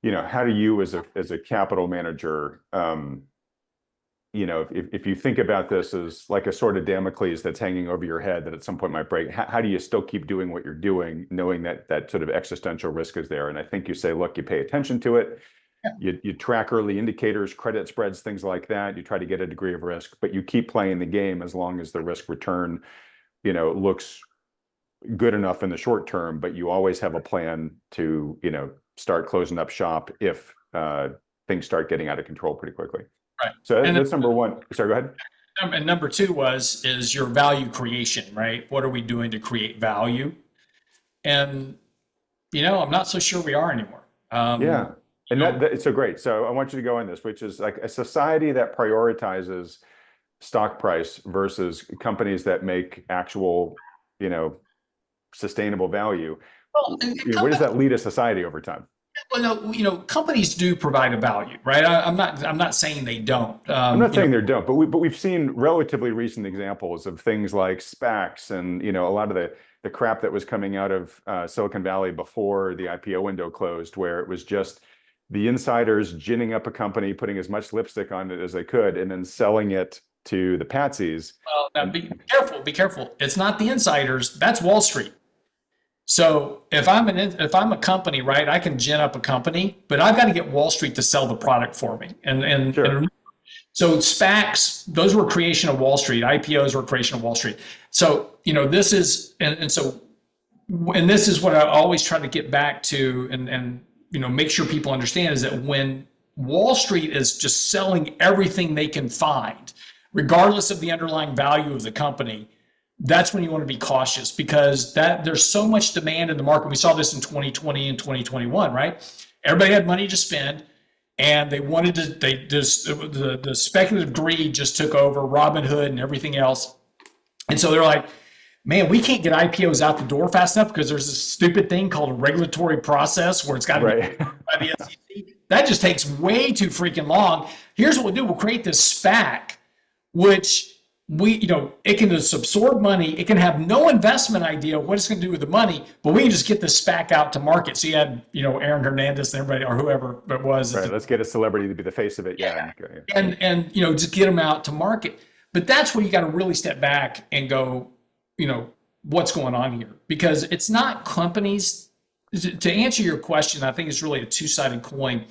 how do you as a capital manager, if you think about this as like a sort of Damocles that's hanging over your head that at some point might break, how do you still keep doing what you're doing, knowing that sort of existential risk is there? And I think you say, look, you pay attention to it. You track early indicators, credit spreads, things like that. You try to get a degree of risk, but you keep playing the game as long as the risk return, looks good enough in the short term, but you always have a plan to, start closing up shop if things start getting out of control pretty quickly. Right. So that's number one. Sorry, go ahead. And number two is your value creation, right? What are we doing to create value? And, I'm not so sure we are anymore. Yeah. And that's so great. So I want you to go on this, which is like a society that prioritizes stock price versus companies that make actual, sustainable value. Well, where does that lead a society over time? Well, no, companies do provide a value, right? I'm not saying they don't. I'm not saying they don't, but we've seen relatively recent examples of things like SPACs and a lot of the crap that was coming out of Silicon Valley before the IPO window closed, where it was just the insiders ginning up a company, putting as much lipstick on it as they could, and then selling it to the patsies. Well, now be careful. Be careful. It's not the insiders. That's Wall Street. So if I'm a company, right, I can gin up a company, but I've got to get Wall Street to sell the product for me. And so SPACs, those were creation of Wall Street. IPOs were creation of Wall Street. So this is this is what I always try to get back to and make sure people understand is that when Wall Street is just selling everything they can find, regardless of the underlying value of the company, that's when you want to be cautious because there's so much demand in the market. We saw this in 2020 and 2021, right? Everybody had money to spend and they wanted to, the speculative greed just took over Robinhood and everything else. And so they're like, man, we can't get IPOs out the door fast enough because there's this stupid thing called a regulatory process where it's got to be by the SEC. That just takes way too freaking long. Here's what we'll do. We'll create this SPAC, which it can just absorb money. It can have no investment idea what it's going to do with the money, but we can just get this SPAC out to market. So you had, Aaron Hernandez and everybody or whoever it was. Right. Let's get a celebrity to be the face of it. Yeah. And just get them out to market. But that's where you got to really step back and go, what's going on here? Because it's not companies. To answer your question, I think it's really a two-sided coin.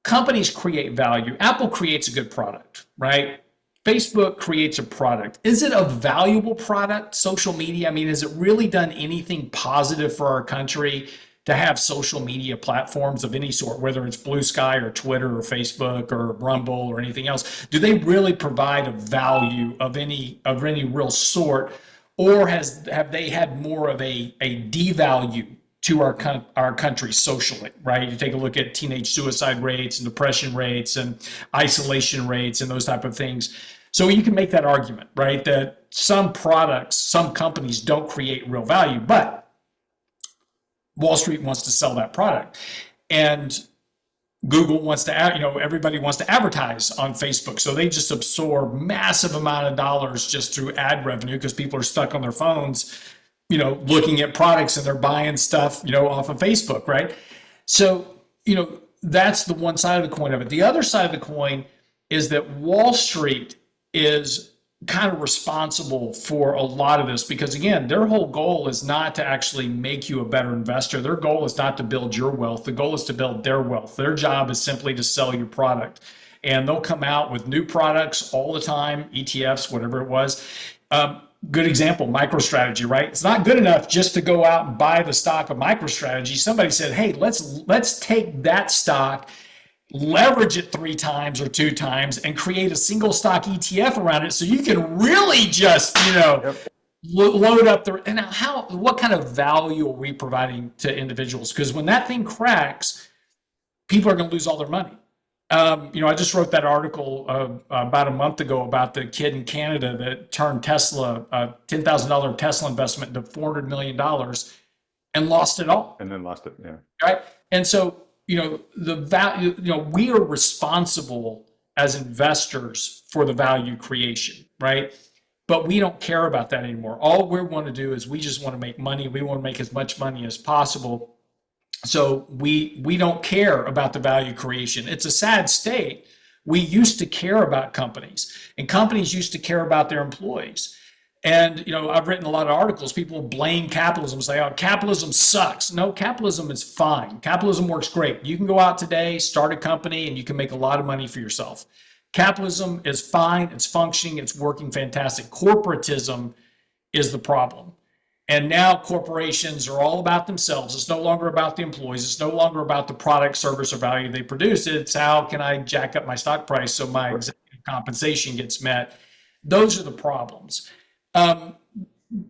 Companies create value. Apple creates a good product, right? Facebook creates a product. Is it a valuable product? Social media, has it really done anything positive for our country to have social media platforms of any sort, whether it's Blue Sky or Twitter or Facebook or Rumble or anything else? Do they really provide a value of any real sort? Or have they had more of a devalue to our country socially, right? You take a look at teenage suicide rates and depression rates and isolation rates and those type of things. So you can make that argument, right? That some products, some companies don't create real value, but Wall Street wants to sell that product. And Google wants to, everybody wants to advertise on Facebook. So they just absorb massive amount of dollars just through ad revenue because people are stuck on their phones, looking at products and they're buying stuff, off of Facebook, right? So, that's the one side of the coin of it. The other side of the coin is that Wall Street is kind of responsible for a lot of this because, again, their whole goal is not to actually make you a better investor. Their goal is not to build your wealth. The goal is to build their wealth. Their job is simply to sell your product. And they'll come out with new products all the time, ETFs, whatever it was. Good example, MicroStrategy, right? It's not good enough just to go out and buy the stock of MicroStrategy. Somebody said, hey, let's take that stock, leverage it 3 times or 2 times, and create a single stock ETF around it, so you can really just, Yep. load up the. And what kind of value are we providing to individuals? Because when that thing cracks, people are going to lose all their money. I just wrote that article about a month ago about the kid in Canada that turned Tesla, $10,000 Tesla investment into $400 million and lost it all. And then lost it. Yeah. Right. And so, the value, we are responsible as investors for the value creation, right? But we don't care about that anymore. All we want to do is we just want to make money. We want to make as much money as possible. So we don't care about the value creation. It's a sad state. We used to care about companies, and companies used to care about their employees. And I've written a lot of articles. People blame capitalism, say, "Oh, capitalism sucks." No, capitalism is fine. Capitalism works great. You can go out today, start a company, and you can make a lot of money for yourself. Capitalism is fine. It's functioning. It's working fantastic. Corporatism is the problem. And now corporations are all about themselves. It's no longer about the employees. It's no longer about the product, service, or value they produce. It's how can I jack up my stock price so my executive compensation gets met. Those are the problems.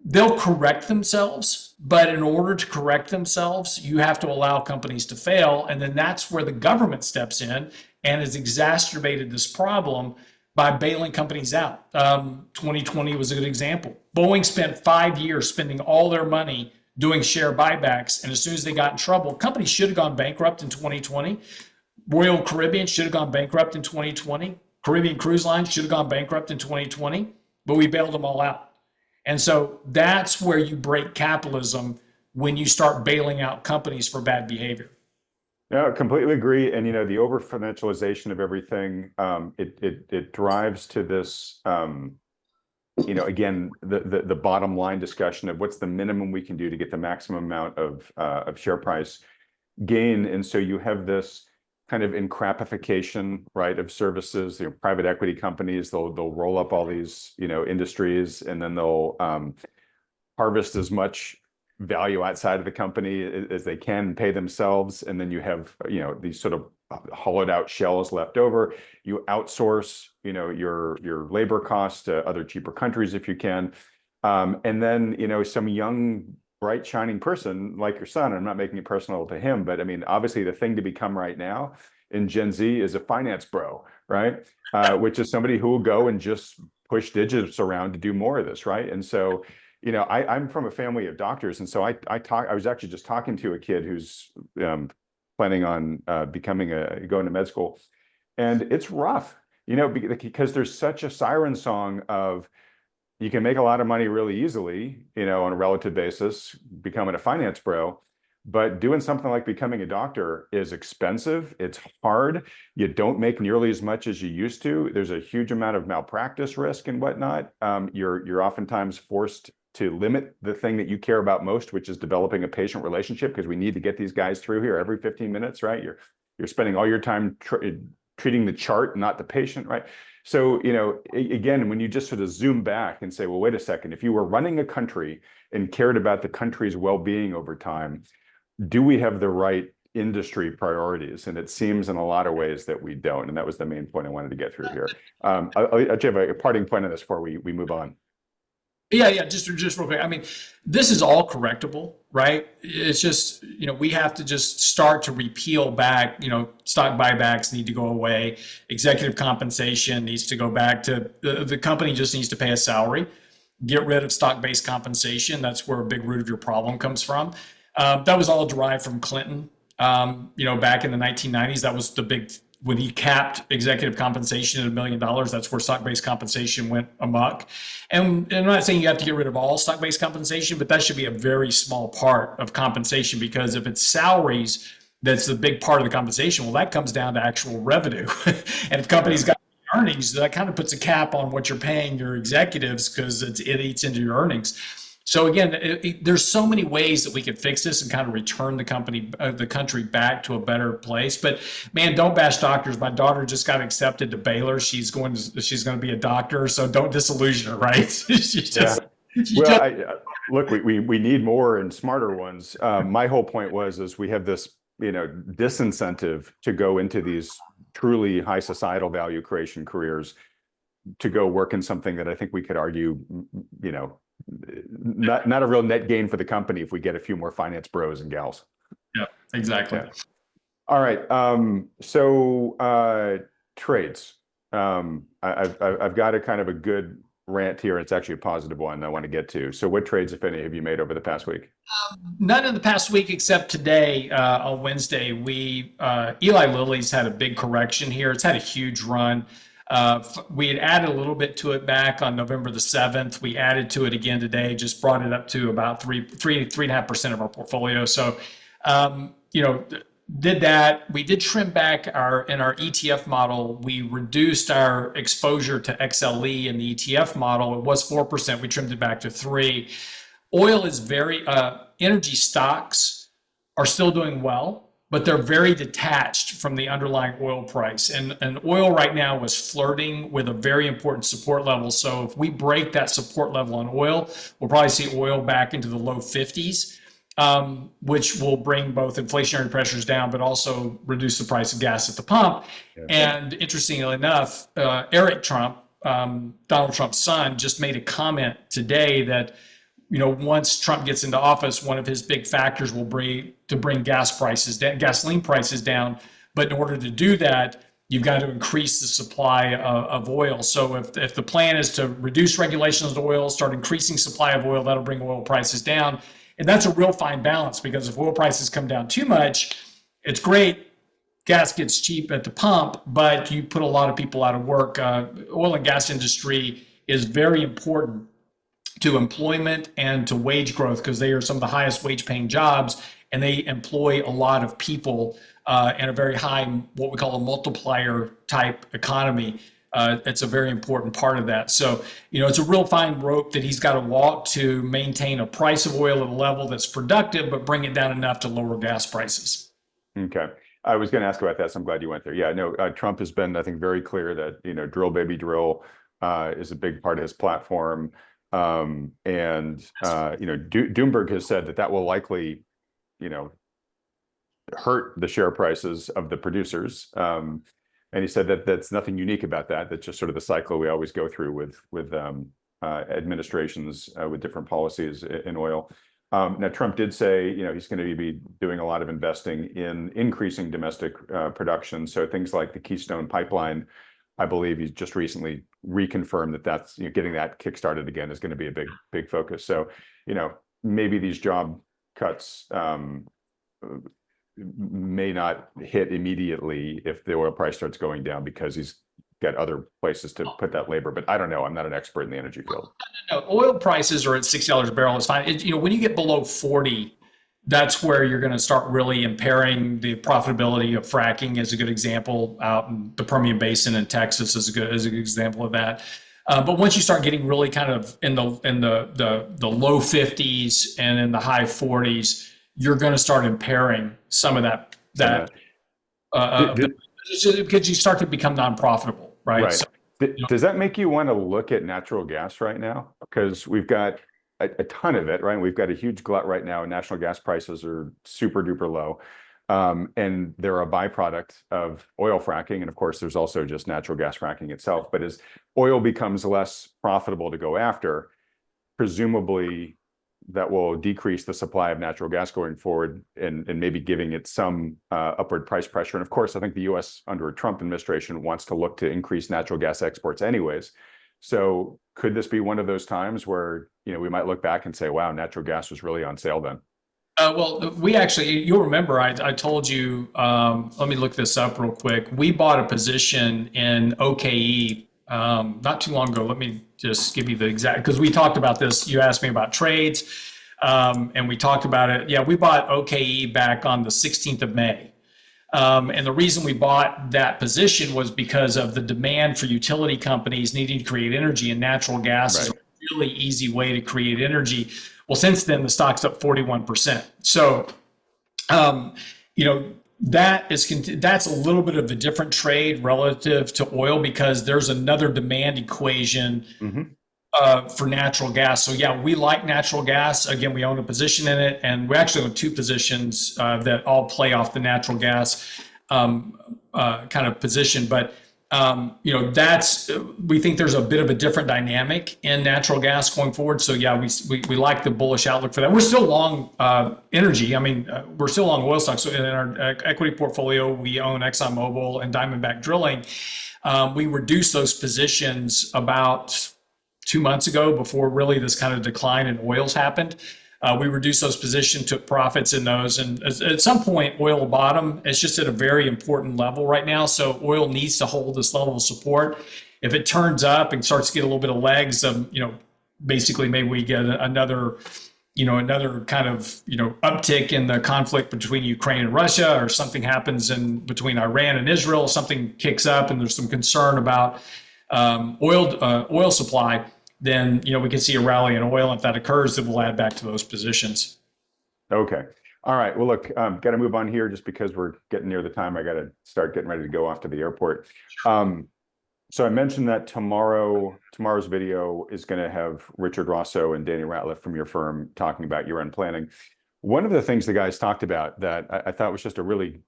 They'll correct themselves, but in order to correct themselves, you have to allow companies to fail. And then that's where the government steps in and has exacerbated this problem by bailing companies out. 2020 was a good example. Boeing spent 5 years spending all their money doing share buybacks, and as soon as they got in trouble, companies should have gone bankrupt in 2020. Royal Caribbean should have gone bankrupt in 2020. Caribbean Cruise Line should have gone bankrupt in 2020, but we bailed them all out. And so that's where you break capitalism, when you start bailing out companies for bad behavior. Yeah, completely agree. And the over financialization of everything, it drives to this, again, the bottom line discussion of what's the minimum we can do to get the maximum amount of share price gain. And so you have this kind of encrapification, right, of services. Private equity companies, they'll roll up all these industries, and then they'll harvest as much value outside of the company as they can, pay themselves, and then you have these sort of hollowed out shells left over. You outsource your labor costs to other cheaper countries if you can, and then some young bright shining person like your son, I'm not making it personal to him, but I mean, obviously the thing to become right now in Gen Z is a finance bro, right? Which is somebody who will go and just push digits around to do more of this, right? And so I'm from a family of doctors, and so I was actually just talking to a kid who's planning on going to med school, and it's rough, because there's such a siren song of you can make a lot of money really easily, on a relative basis, becoming a finance bro, but doing something like becoming a doctor is expensive. It's hard. You don't make nearly as much as you used to. There's a huge amount of malpractice risk and whatnot. You're oftentimes forced to limit the thing that you care about most, which is developing a patient relationship, because we need to get these guys through here every 15 minutes, right? You're spending all your time treating the chart, not the patient, right? So, again, when you just sort of zoom back and say, well, wait a second, if you were running a country and cared about the country's well-being over time, do we have the right industry priorities? And it seems in a lot of ways that we don't. And that was the main point I wanted to get through here. I'll have a parting point on this before we move on. Yeah, just real quick. I mean, this is all correctable, right? It's just, we have to just start to repeal back, stock buybacks need to go away. Executive compensation needs to go back to, the company just needs to pay a salary. Get rid of stock-based compensation. That's where a big root of your problem comes from. That was all derived from Clinton, back in the 1990s. That was the big, when he capped executive compensation at $1 million, that's where stock-based compensation went amok. And I'm not saying you have to get rid of all stock-based compensation, but that should be a very small part of compensation, because if it's salaries, that's the big part of the compensation. Well, that comes down to actual revenue. And if companies got earnings, that kind of puts a cap on what you're paying your executives, because it eats into your earnings. So again, there's so many ways that we could fix this and kind of return the country back to a better place. But man, don't bash doctors. My daughter just got accepted to Baylor. She's going to be a doctor. So don't disillusion her, right? Well, look, we need more and smarter ones. My whole point was is we have this, disincentive to go into these truly high societal value creation careers to go work in something that I think we could argue, not a real net gain for the company if we get a few more finance bros and gals. Yeah, exactly. Yeah. All right. So trades. I've got a kind of a good rant here. It's actually a positive one I want to get to. So what trades, if any, have you made over the past week? None in the past week except today on Wednesday. Eli Lilly's had a big correction here. It's had a huge run. We had added a little bit to it back on November the 7th. We added to it again today, just brought it up to about 3.5% of our portfolio. So, did that. We did trim back in our ETF model. We reduced our exposure to XLE in the ETF model. It was 4%. We trimmed it back to 3%. Oil is energy stocks are still doing well, but they're very detached from the underlying oil price. And oil right now is flirting with a very important support level. So if we break that support level on oil, we'll probably see oil back into the low 50s, which will bring both inflationary pressures down, but also reduce the price of gas at the pump. Yeah. And interestingly enough, Eric Trump, Donald Trump's son, just made a comment today that once Trump gets into office, one of his big factors will be to bring gasoline prices down. But in order to do that, you've got to increase the supply of oil. So if the plan is to reduce regulations of oil, start increasing supply of oil, that'll bring oil prices down. And that's a real fine balance, because if oil prices come down too much, it's great. Gas gets cheap at the pump, but you put a lot of people out of work. Oil and gas industry is very important to employment and to wage growth, because they are some of the highest wage paying jobs, and they employ a lot of people in a very high, what we call a multiplier type economy. It's a very important part of that. So, it's a real fine rope that he's got to walk to maintain a price of oil at a level that's productive, but bring it down enough to lower gas prices. Okay. I was going to ask about that, so I'm glad you went there. Yeah, no, Trump has been, I think, very clear that, drill, baby, drill is a big part of his platform. Doomberg has said that will likely, hurt the share prices of the producers. And he said that that's nothing unique about that. That's just sort of the cycle we always go through with administrations with different policies in oil. Now, Trump did say, he's going to be doing a lot of investing in increasing domestic production. So things like the Keystone Pipeline, I believe he's just recently reconfirmed that that's getting that kickstarted again is going to be a big focus. So, maybe these job cuts may not hit immediately if the oil price starts going down, because he's got other places to put that labor. But I don't know. I'm not an expert in the energy field. No, oil prices are at $60 a barrel. It's fine. When you get below 40, that's where you're going to start really impairing the profitability of fracking. As a good example, out in the Permian Basin in Texas is a good example of that. But once you start getting really kind of in the low 50s and in the high 40s, you're going to start impairing some of that because you start to become non-profitable, right? Right. So, does that make you want to look at natural gas right now? Because we've got a ton of it, right? We've got a huge glut right now, and natural gas prices are super duper low. And they're a byproduct of oil fracking. And of course, there's also just natural gas fracking itself. But as oil becomes less profitable to go after, presumably that will decrease the supply of natural gas going forward, and maybe giving it some upward price pressure. And of course, I think the US under a Trump administration wants to look to increase natural gas exports anyways. So could this be one of those times where, we might look back and say, wow, natural gas was really on sale then? Well, we actually, you'll remember, I told you, let me look this up real quick. We bought a position in OKE not too long ago. Let me just give you the exact, because we talked about this. You asked me about trades, and we talked about it. Yeah, we bought OKE back on the 16th of May. And the reason we bought that position was because of the demand for utility companies needing to create energy, and natural gas is a really easy way to create energy. Well, since then, the stock's up 41%. So, that's a little bit of a different trade relative to oil, because there's another demand equation for natural gas. So yeah, we like natural gas. Again, we own a position in it, and we actually own two positions that all play off the natural gas kind of position. But that's we think there's a bit of a different dynamic in natural gas going forward. So yeah, we like the bullish outlook for that. We're still long energy. I mean, we're still long oil stocks. So in our equity portfolio, we own ExxonMobil and Diamondback Drilling. We reduced those positions about 2 months ago before really this kind of decline in oils happened. We reduced those positions, took profits in those, and at some point, oil will bottom. It's just at a very important level right now. So oil needs to hold this level of support. If it turns up and starts to get a little bit of legs, basically maybe we get another kind of uptick in the conflict between Ukraine and Russia, or something happens in between Iran and Israel. Something kicks up, and there's some concern about oil supply. Then we can see a rally in oil. If that occurs, then we'll add back to those positions. Okay. All right. Well, look, got to move on here just because we're getting near the time. I got to start getting ready to go off to the airport. So I mentioned that tomorrow's video is going to have Richard Rosso and Danny Ratliff from your firm talking about year-end planning. One of the things the guys talked about that I thought was just a really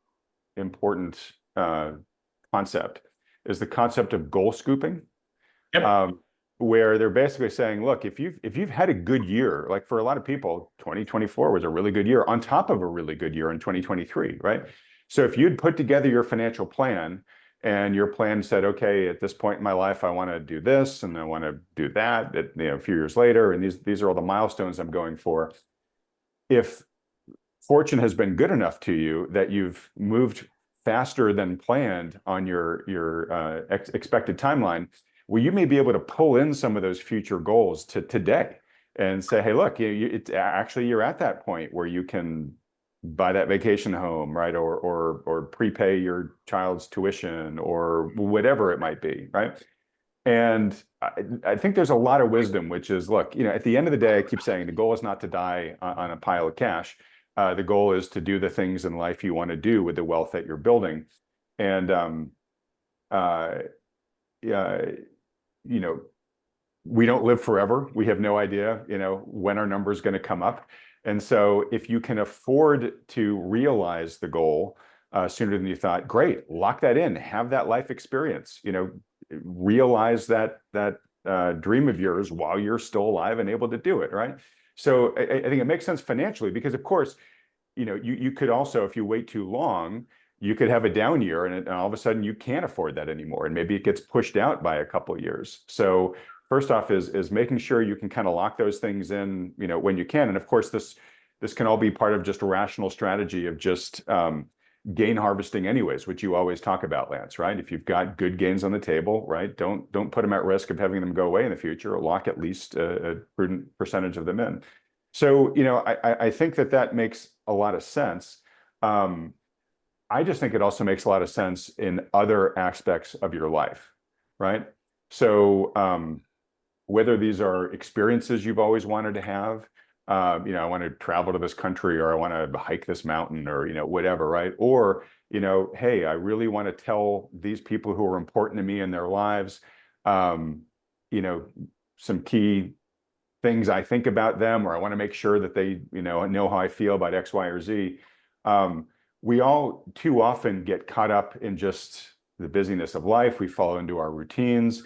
important concept is the concept of goal scooping. Yep. Where they're basically saying, look, if you've had a good year, like for a lot of people, 2024 was a really good year on top of a really good year in 2023, right? So if you'd put together your financial plan and your plan said, okay, at this point in my life, I want to do this and I want to do that, a few years later, and these are all the milestones I'm going for. If fortune has been good enough to you that you've moved faster than planned on your expected timeline, well, you may be able to pull in some of those future goals to today and say, hey, look, you're at that point where you can buy that vacation home, right? Or prepay your child's tuition or whatever it might be, right? And I think there's a lot of wisdom, which is, look, at the end of the day, I keep saying the goal is not to die on a pile of cash. The goal is to do the things in life you want to do with the wealth that you're building. And we don't live forever. We have no idea, when our number is going to come up. And so if you can afford to realize the goal sooner than you thought, great, lock that in, have that life experience, realize that dream of yours while you're still alive and able to do it, right? So I think it makes sense financially because, of course, you could also, if you wait too long, you could have a down year and all of a sudden you can't afford that anymore. And maybe it gets pushed out by a couple of years. So first off is making sure you can kind of lock those things in, when you can. And of course, this can all be part of just a rational strategy of just gain harvesting anyways, which you always talk about, Lance, right? If you've got good gains on the table, right, don't put them at risk of having them go away in the future, or lock at least a prudent percentage of them in. So, I think that makes a lot of sense. I just think it also makes a lot of sense in other aspects of your life, right? So whether these are experiences you've always wanted to have, I want to travel to this country, or I want to hike this mountain, or, whatever, right? Or, hey, I really want to tell these people who are important to me in their lives, some key things I think about them, or I want to make sure that they, know how I feel about X, Y, or Z. We all too often get caught up in just the busyness of life. We fall into our routines,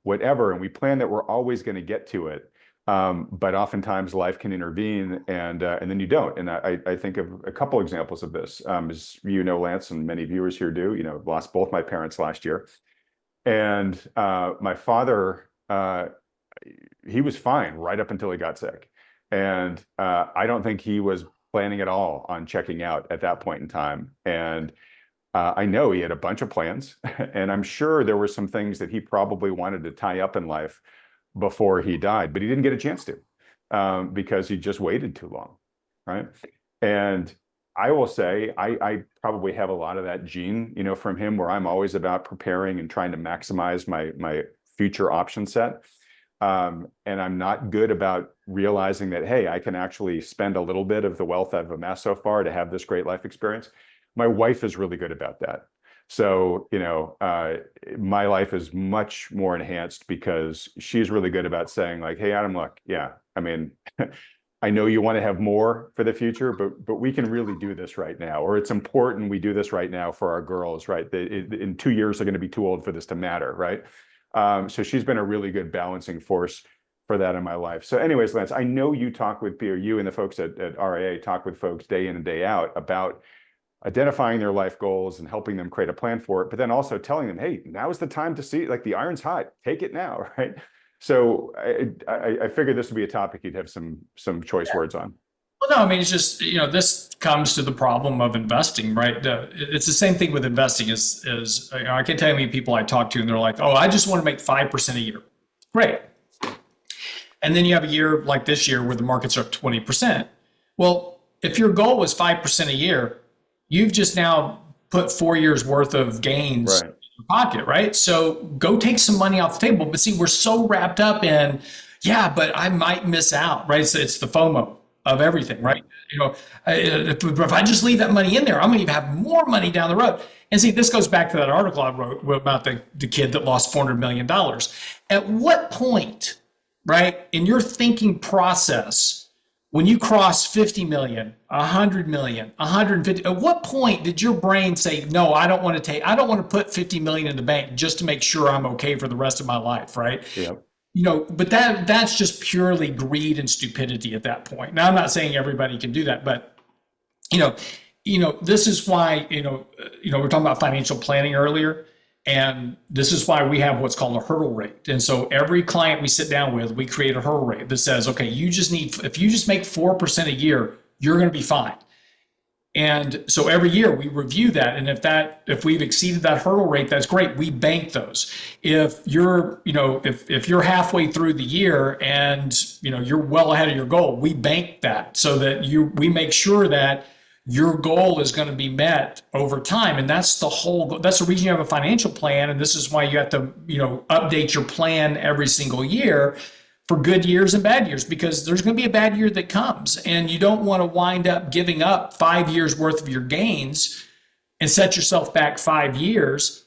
whatever, and we plan that we're always going to get to it. But oftentimes life can intervene, and then you don't. And I think of a couple examples of this. As Lance, and many viewers here do, lost both my parents last year. And my father, he was fine right up until he got sick. And I don't think he was planning at all on checking out at that point in time. And I know he had a bunch of plans, and I'm sure there were some things that he probably wanted to tie up in life before he died, but he didn't get a chance to because he just waited too long, right? And I will say I probably have a lot of that gene, from him, where I'm always about preparing and trying to maximize my future option set. And I'm not good about realizing that, hey, I can actually spend a little bit of the wealth I've amassed so far to have this great life experience. My wife is really good about that. So, my life is much more enhanced because she's really good about saying like, hey, Adam, look, yeah, I mean, I know you want to have more for the future, but we can really do this right now, or it's important we do this right now for our girls, right? In 2 years, they're going to be too old for this to matter, right? So she's been a really good balancing force for that in my life. So anyways, Lance, I know you talk with Peter, you and the folks at RIA talk with folks day in and day out about identifying their life goals and helping them create a plan for it, but then also telling them, hey, now is the time to see, like, the iron's hot, take it now, right? So I figured this would be a topic you'd have some choice words on. Well, no, I mean, it's just, this comes to the problem of investing, right? It's the same thing with investing is I can't tell you how many people I talk to and they're like, oh, I just want to make 5% a year. Great. And then you have a year like this year where the markets are up 20%. Well, if your goal was 5% a year, you've just now put 4 years worth of gains Right. in your pocket, right? So go take some money off the table. But see, we're so wrapped up in, yeah, but I might miss out, right? It's the FOMO of everything, right? If I just leave that money in there, I'm going to even have more money down the road. And see, this goes back to that article I wrote about the kid that lost $400 million. At what point, right, in your thinking process, when you cross 50 million, 100 million, 150, at what point did your brain say, no, I don't want to put 50 million in the bank just to make sure I'm okay for the rest of my life, right? Yeah. But that's just purely greed and stupidity at that point. Now, I'm not saying everybody can do that, but this is why, we're talking about financial planning earlier. And this is why we have what's called a hurdle rate. And so every client we sit down with, we create a hurdle rate that says, okay, if you just make 4% a year, you're going to be fine. And so every year we review that. And if we've exceeded that hurdle rate, that's great. We bank those. If if you're halfway through the year and, you're well ahead of your goal, we bank that so that we make sure that your goal is going to be met over time. And that's the reason you have a financial plan. And this is why you have to, update your plan every single year for good years and bad years, because there's going to be a bad year that comes and you don't want to wind up giving up 5 years worth of your gains and set yourself back 5 years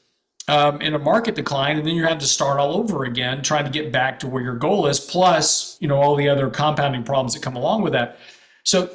in a market decline. And then you're having to start all over again, trying to get back to where your goal is, plus, all the other compounding problems that come along with that. So,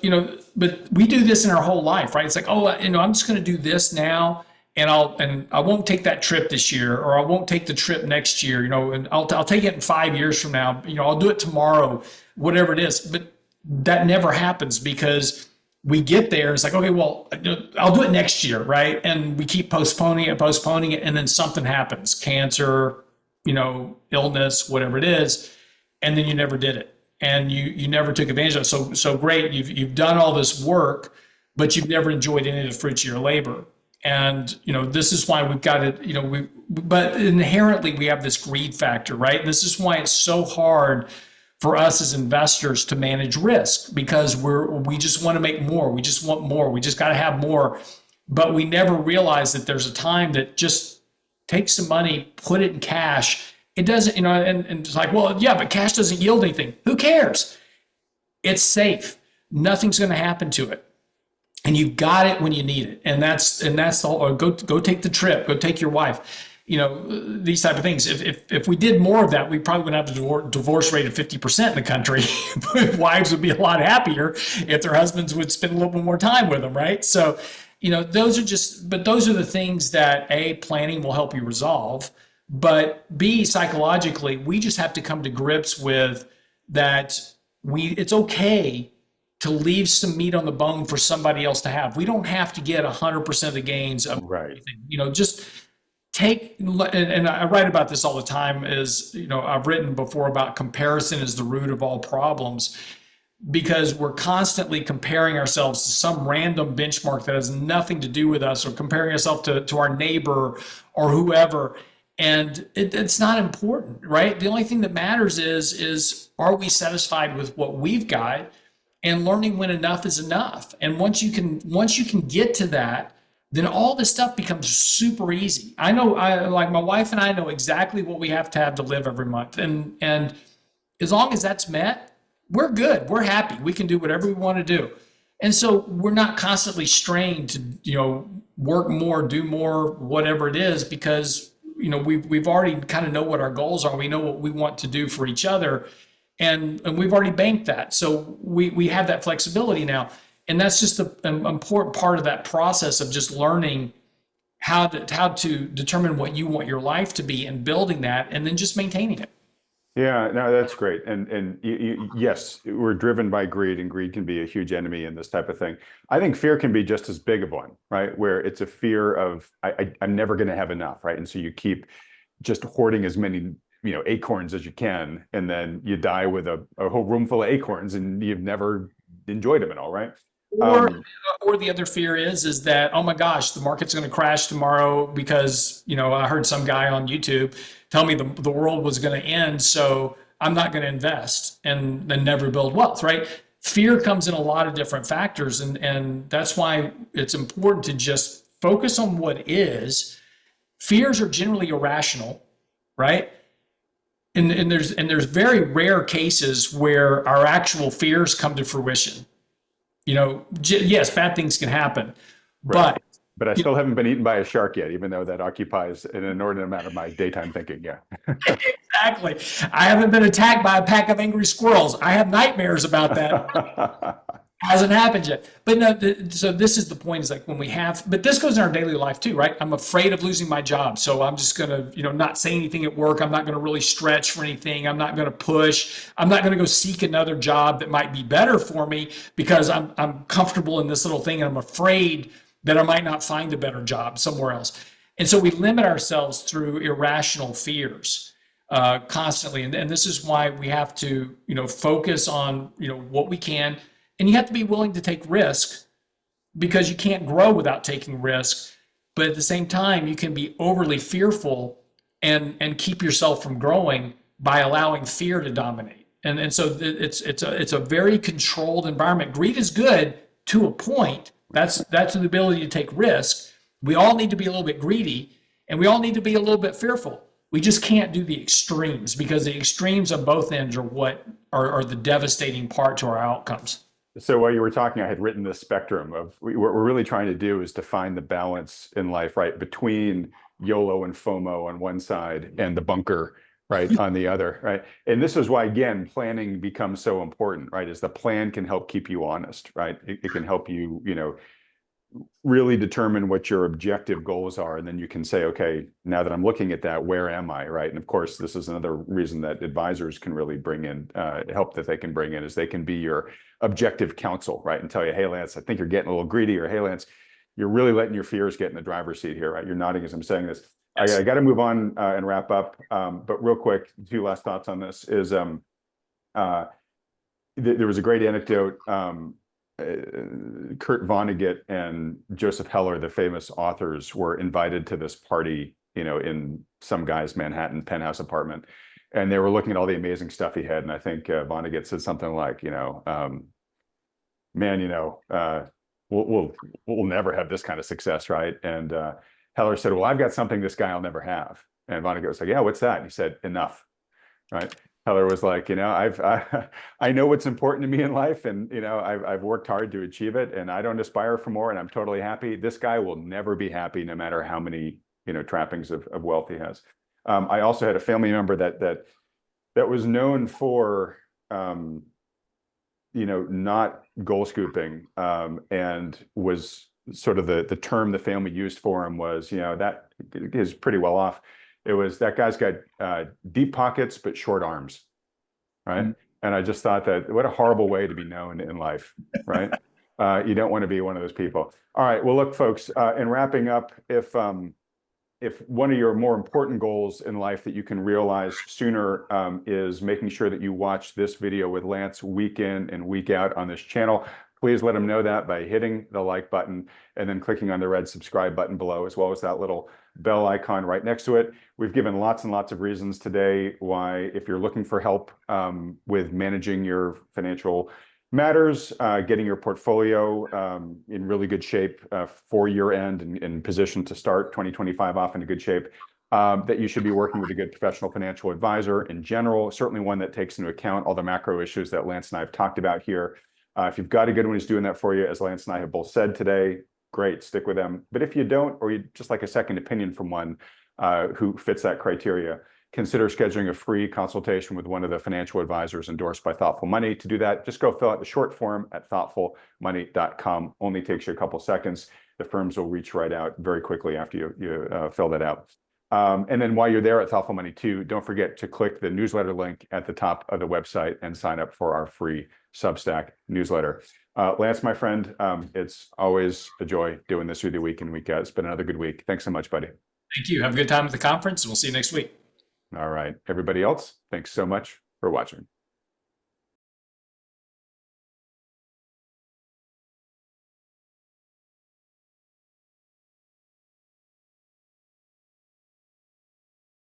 but we do this in our whole life, right? It's like, oh, I'm just going to do this now, and I won't take that trip this year, or I won't take the trip next year, and I'll take it in 5 years from now. I'll do it tomorrow, whatever it is. But that never happens because we get there. It's like, okay, well, I'll do it next year, right? And we keep postponing it, and then something happens, cancer, illness, whatever it is, and then you never did it. And you never took advantage of it. So great, you've done all this work, but you've never enjoyed any of the fruits of your labor. And this is why we've got it. But inherently we have this greed factor, right? And this is why it's so hard for us as investors to manage risk, because we just want to make more. We just want more. We just got to have more. But we never realize that there's a time that just take some money, put it in cash. It doesn't, and it's like, well, yeah, but cash doesn't yield anything. Who cares? It's safe. Nothing's going to happen to it. And you got it when you need it. And that's the whole, or go take the trip, go take your wife, these type of things. If we did more of that, we probably would have a divorce rate of 50% in the country. Wives would be a lot happier if their husbands would spend a little bit more time with them, right? So, those are the things that planning will help you resolve. But B, psychologically, we just have to come to grips with that. It's okay to leave some meat on the bone for somebody else to have. We don't have to get 100% of the gains of everything. Just take, and I write about this all the time, I've written before about comparison is the root of all problems, because we're constantly comparing ourselves to some random benchmark that has nothing to do with us, or comparing ourselves to our neighbor or whoever. And it's not important, right? The only thing that matters is are we satisfied with what we've got, and learning when enough is enough. And once you can get to that, then all this stuff becomes super easy. Like my wife and I know exactly what we have to live every month. And as long as that's met, we're good. We're happy. We can do whatever we want to do. And so we're not constantly strained to, work more, do more, whatever it is, because, we've already kind of know what our goals are. We know what we want to do for each other. And we've already banked that. So we have that flexibility now. And that's just an important part of that process of just learning how to determine what you want your life to be and building that and then just maintaining it. Yeah, no, that's great. And yes, we're driven by greed, and greed can be a huge enemy in this type of thing. I think fear can be just as big of one, right? Where it's a fear of I'm never going to have enough, right? And so you keep just hoarding as many, acorns as you can, and then you die with a whole room full of acorns, and you've never enjoyed them at all, right? Or or the other fear is that, oh my gosh, the market's going to crash tomorrow because, I heard some guy on YouTube tell me the world was going to end, so I'm not going to invest and never build wealth, right? Fear comes in a lot of different factors, and that's why it's important to just focus on what is. Fears are generally irrational, right? And there's very rare cases where our actual fears come to fruition. Yes, bad things can happen, Right. but But I you still haven't been eaten by a shark yet, even though that occupies an inordinate amount of my daytime thinking. Yeah. exactly. I haven't been attacked by a pack of angry squirrels. I have nightmares about that. Hasn't happened yet. But no, so this is the point, is like when we have, but this goes in our daily life too, right? I'm afraid of losing my job. So I'm just going to, not say anything at work. I'm not going to really stretch for anything. I'm not going to push. I'm not going to go seek another job that might be better for me because I'm comfortable in this little thing and I'm afraid that I might not find a better job somewhere else. And so we limit ourselves through irrational fears constantly. And this is why we have to, focus on, what we can. And you have to be willing to take risk because you can't grow without taking risk. But at the same time, you can be overly fearful and keep yourself from growing by allowing fear to dominate. And so it's a very controlled environment. Greed is good to a point. That's the ability to take risk. We all need to be a little bit greedy, and we all need to be a little bit fearful. We just can't do the extremes, because the extremes on both ends are what are the devastating part to our outcomes. So while you were talking, I had written this spectrum of what we're really trying to do is to find the balance in life, right? Between YOLO and FOMO on one side and the bunker, right, on the other, right? And this is why, again, planning becomes so important, right? Is the plan can help keep you honest, right? It can help you, really determine what your objective goals are. And then you can say, okay, now that I'm looking at that, where am I, right? And of course, this is another reason that advisors can really bring in, help that they can bring in, is they can be your objective counsel, right? And tell you, hey, Lance, I think you're getting a little greedy, or hey, Lance, you're really letting your fears get in the driver's seat here, right? You're nodding as I'm saying this. Yes. I got to move on and wrap up. But real quick, two last thoughts on this is there was a great anecdote. Kurt Vonnegut and Joseph Heller, the famous authors, were invited to this party, in some guy's Manhattan penthouse apartment. And they were looking at all the amazing stuff he had. And I think Vonnegut said something like, man, we'll never have this kind of success, right? And Heller said, well, I've got something this guy will never have. And Vonnegut was like, yeah, what's that? And he said, enough, right? Heller was like, I know what's important to me in life, and I've worked hard to achieve it, and I don't aspire for more, and I'm totally happy. This guy will never be happy, no matter how many trappings of wealth he has. I also had a family member that was known for not goal scooping, and was sort of the term the family used for him was, that is pretty well off. It was, that guy's got deep pockets but short arms, right? Mm-hmm. And I just thought that what a horrible way to be known in life, right? You don't want to be one of those people. All right, well, look, folks, in wrapping up, if one of your more important goals in life that you can realize sooner is making sure that you watch this video with Lance week in and week out on this channel, please let him know that by hitting the like button and then clicking on the red subscribe button below, as well as that little bell icon right next to it. We've given lots and lots of reasons today why, if you're looking for help with managing your financial matters, getting your portfolio in really good shape for year end and in position to start 2025 off in a good shape, that you should be working with a good professional financial advisor in general, certainly one that takes into account all the macro issues that Lance and I have talked about here. If you've got a good one who's doing that for you, as Lance and I have both said today, great, stick with them. But if you don't, or you just like a second opinion from one who fits that criteria, consider scheduling a free consultation with one of the financial advisors endorsed by Thoughtful Money. To do that, just go fill out the short form at thoughtfulmoney.com. Only takes you a couple seconds. The firms will reach right out very quickly after you fill that out. And then while you're there at Thoughtful Money too, don't forget to click the newsletter link at the top of the website and sign up for our free Substack newsletter. Lance, my friend, it's always a joy doing this with you week in, week out. It's been another good week. Thanks so much, buddy. Thank you. Have a good time at the conference. We'll see you next week. All right. Everybody else, thanks so much for watching.